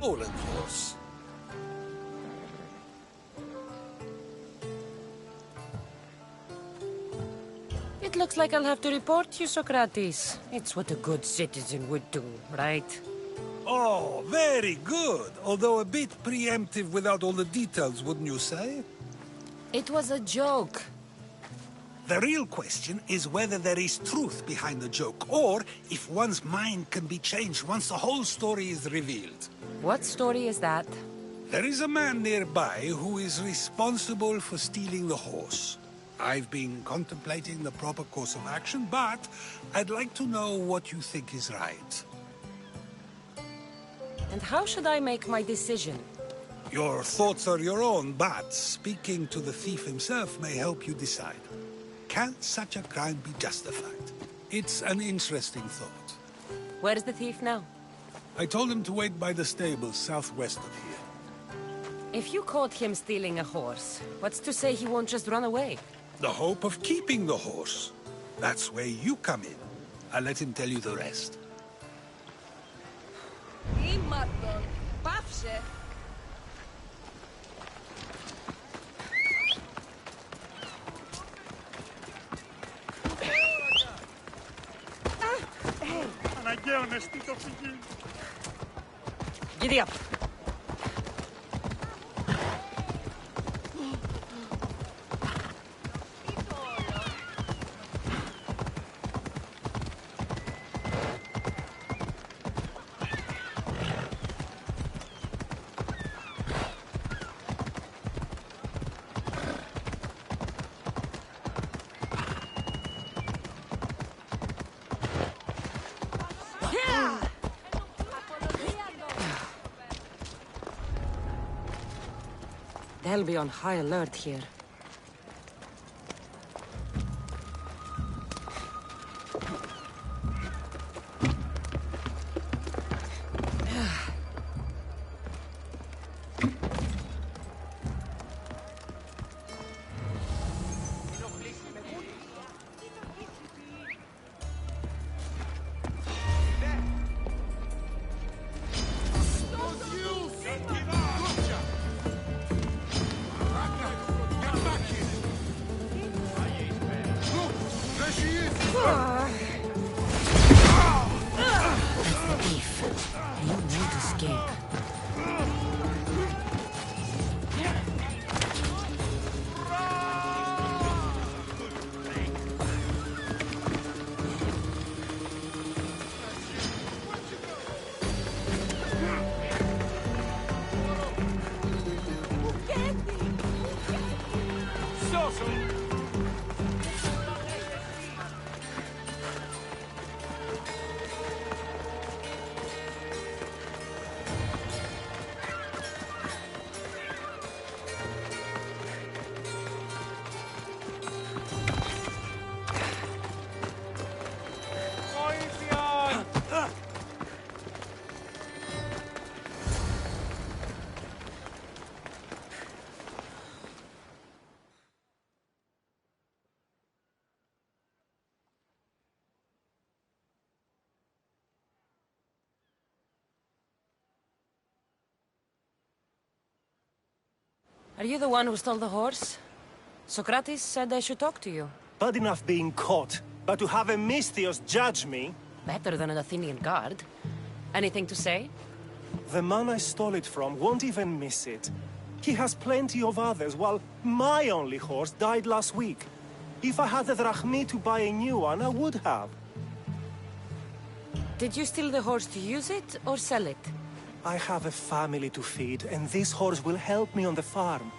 stolen horse. It looks like I'll have to report you, Socrates. It's what a good citizen would do, right? Oh, very good. Although a bit preemptive without all the details, wouldn't you say? It was a joke. The real question is whether there is truth behind the joke, or if one's mind can be changed once the whole story is revealed. What story is that? There is a man nearby who is responsible for stealing the horse. I've been contemplating the proper course of action, but I'd like to know what you think is right. And how should I make my decision? Your thoughts are your own, but speaking to the thief himself may help you decide. Can such a crime be justified? It's an interesting thought. Where is the thief now? I told him to wait by the stables southwest of here. If you caught him stealing a horse, what's to say he won't just run away? The hope of keeping the horse. That's where you come in. I'll let him tell you the rest. Ήμαρτον. Πάψε. Αναγκαίο να στείλω το φυγή. Giddy up. They'll be on high alert here. Are you the one who stole the horse? Socrates said I should talk to you. Bad enough being caught, but to have a Misthios judge me? Better than an Athenian guard. Anything to say? The man I stole it from won't even miss it. He has plenty of others, while my only horse died last week. If I had the drachmi to buy a new one, I would have. Did you steal the horse to use it, or sell it? I have a family to feed, and this horse will help me on the farm.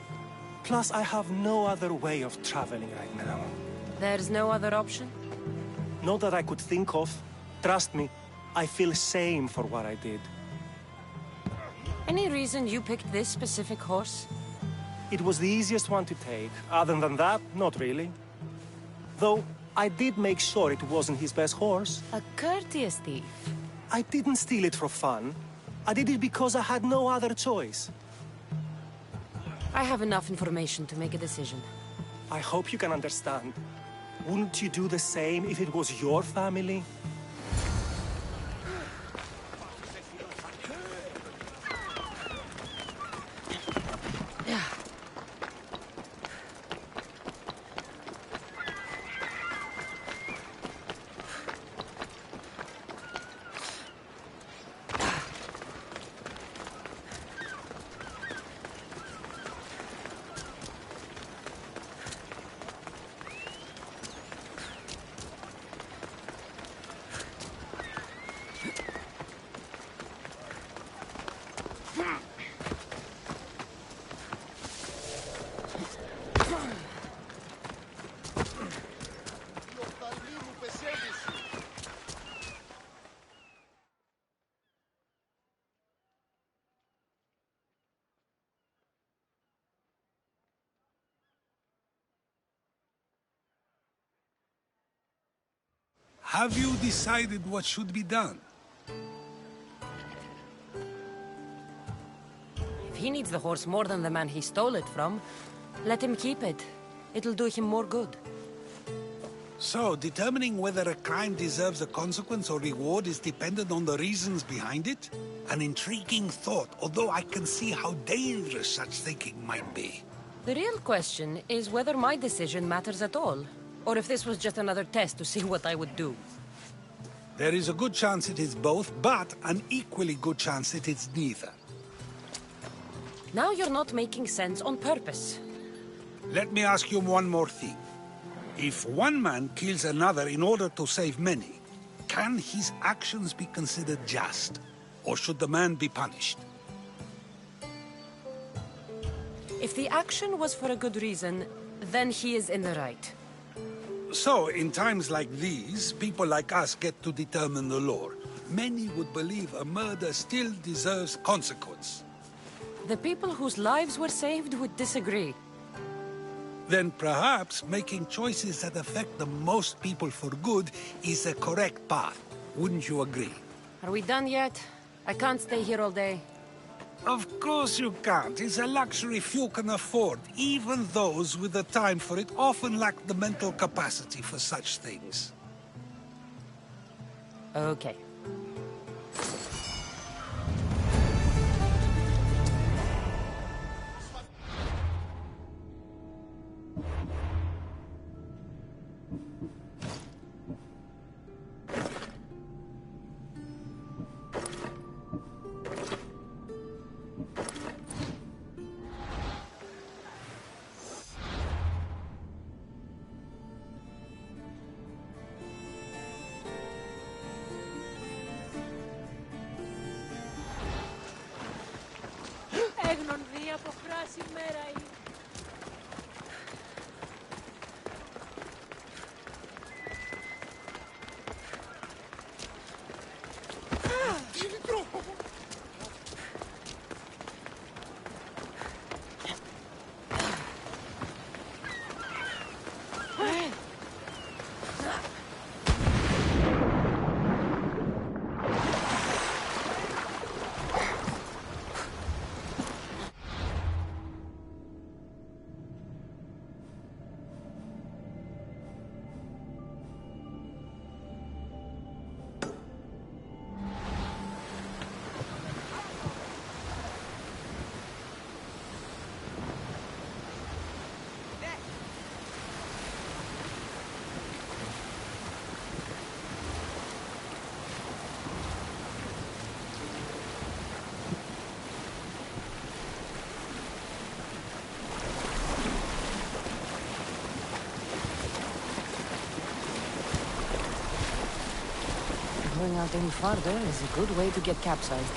Plus, I have no other way of traveling right now. There's no other option? Not that I could think of. Trust me, I feel shame for what I did. Any reason you picked this specific horse? It was the easiest one to take. Other than that, not really. Though, I did make sure it wasn't his best horse. A courteous thief. I didn't steal it for fun. I did it because I had no other choice. I have enough information to make a decision. I hope you can understand. Wouldn't you do the same if it was your family? Have you decided what should be done? If he needs the horse more than the man he stole it from. Let him keep it. It'll do him more good. So, determining whether a crime deserves a consequence or reward is dependent on the reasons behind it? An intriguing thought, although I can see how dangerous such thinking might be. The real question is whether my decision matters at all, or if this was just another test to see what I would do. There is a good chance it is both, but an equally good chance it is neither. Now you're not making sense on purpose. Let me ask you one more thing. If one man kills another in order to save many, can his actions be considered just? Or should the man be punished? If the action was for a good reason, then he is in the right. So, in times like these, people like us get to determine the law. Many would believe a murder still deserves consequence. The people whose lives were saved would disagree. Then perhaps making choices that affect the most people for good is a correct path. Wouldn't you agree? Are we done yet? I can't stay here all day. Of course you can't. It's a luxury few can afford. Even those with the time for it often lack the mental capacity for such things. Okay. Έγνον δει από χράση μέρα είναι. Going out any farther is a good way to get capsized.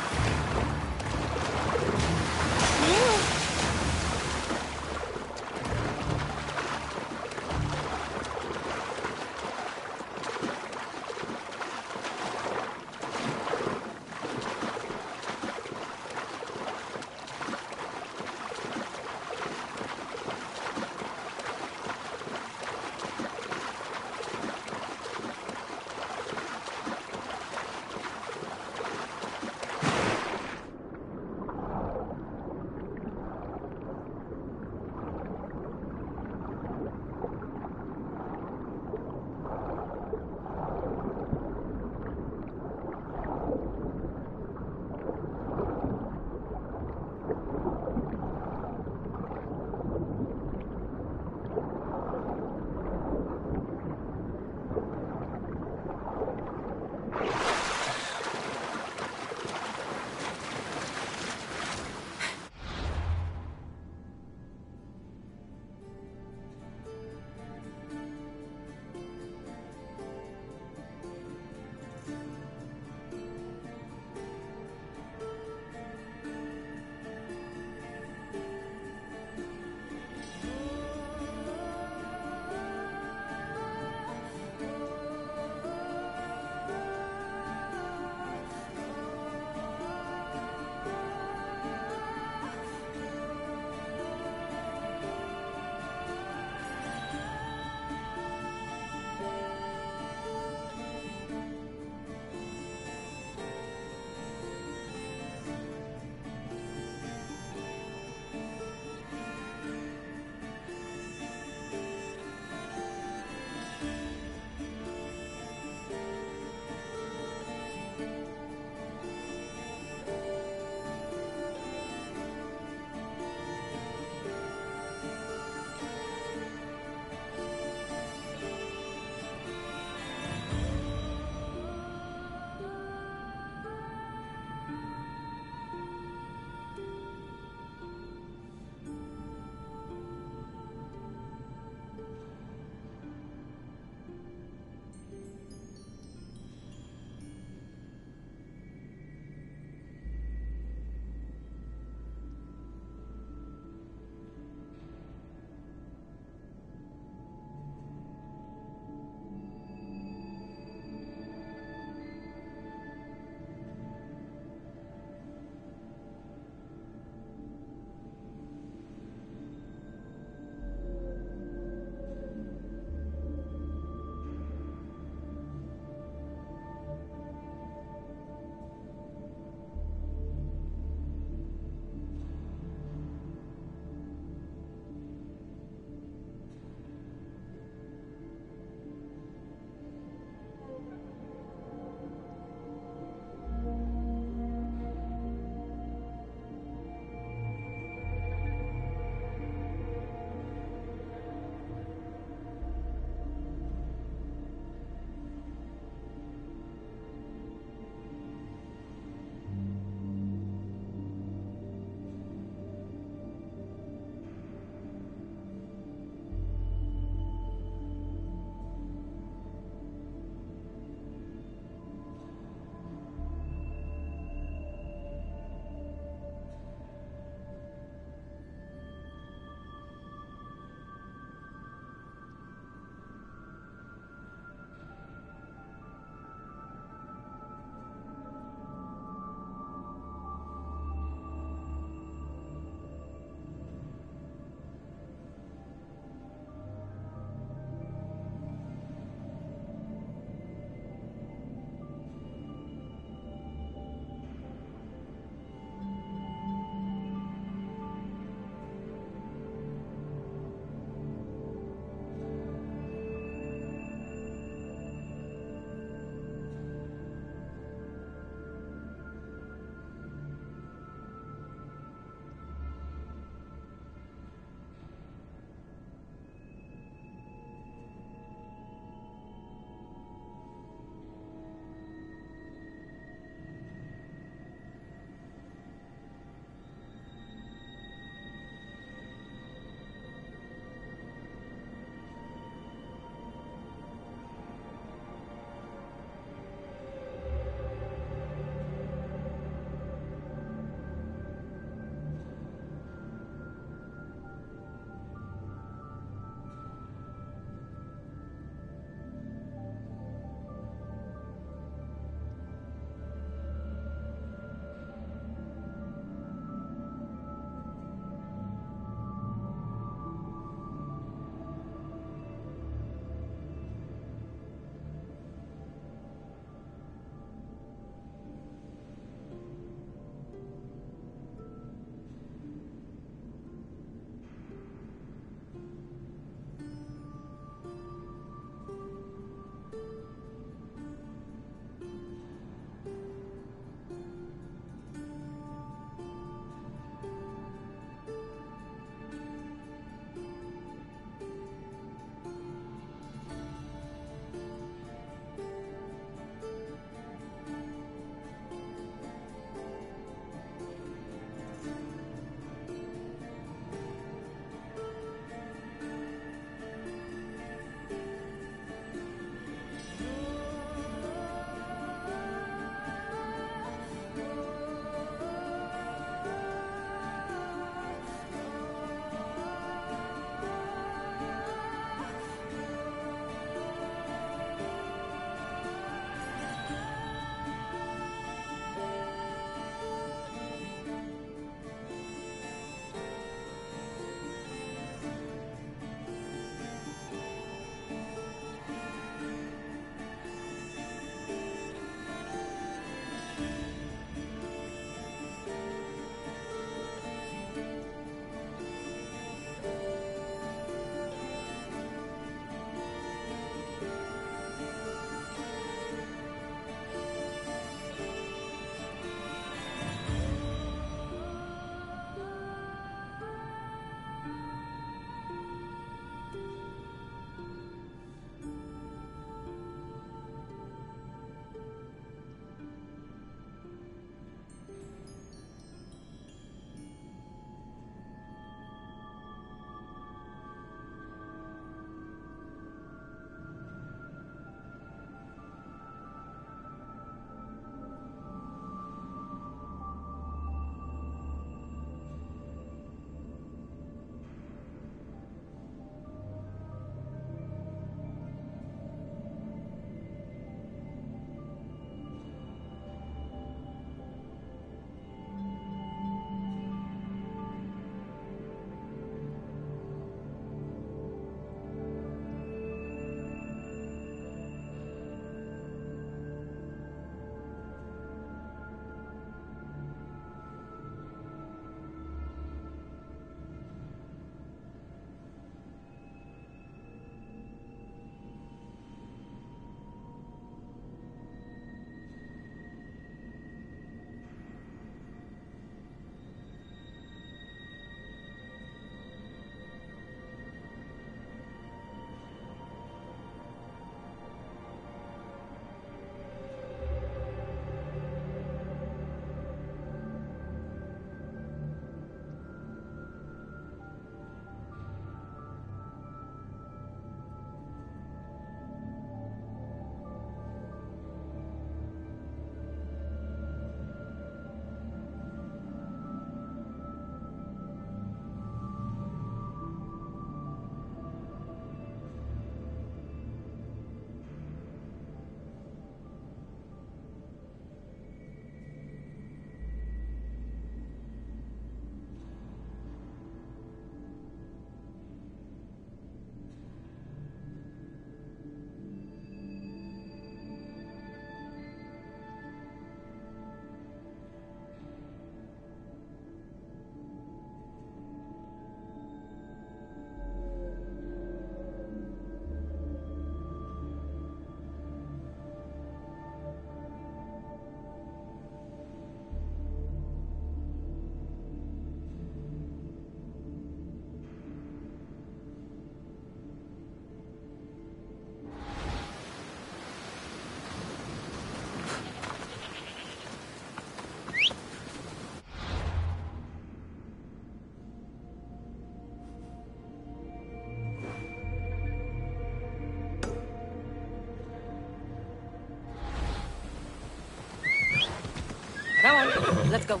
Let's go.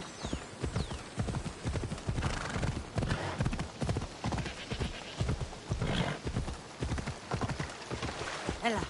Ella.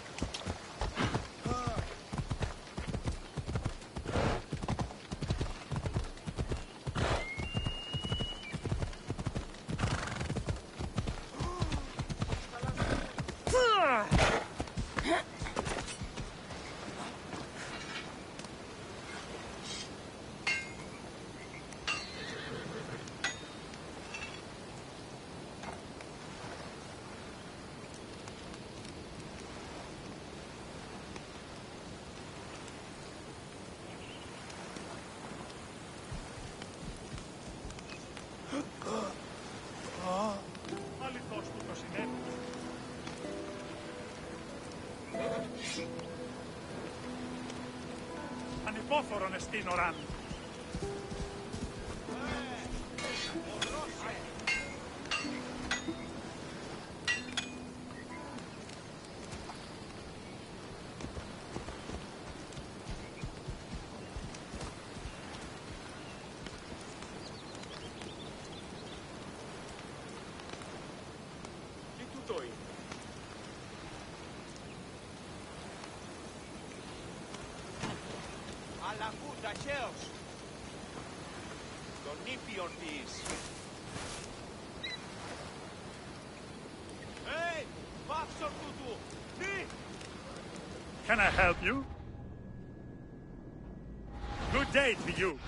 Αληθώς του το συνέβη. Ανυπόφορον εστίν οράν. Τι τούτο είναι? Αλλαγού ταχαίως. Τον ήπιον της. Βάψον τούτου. Τι! Can I help you? Good day to you.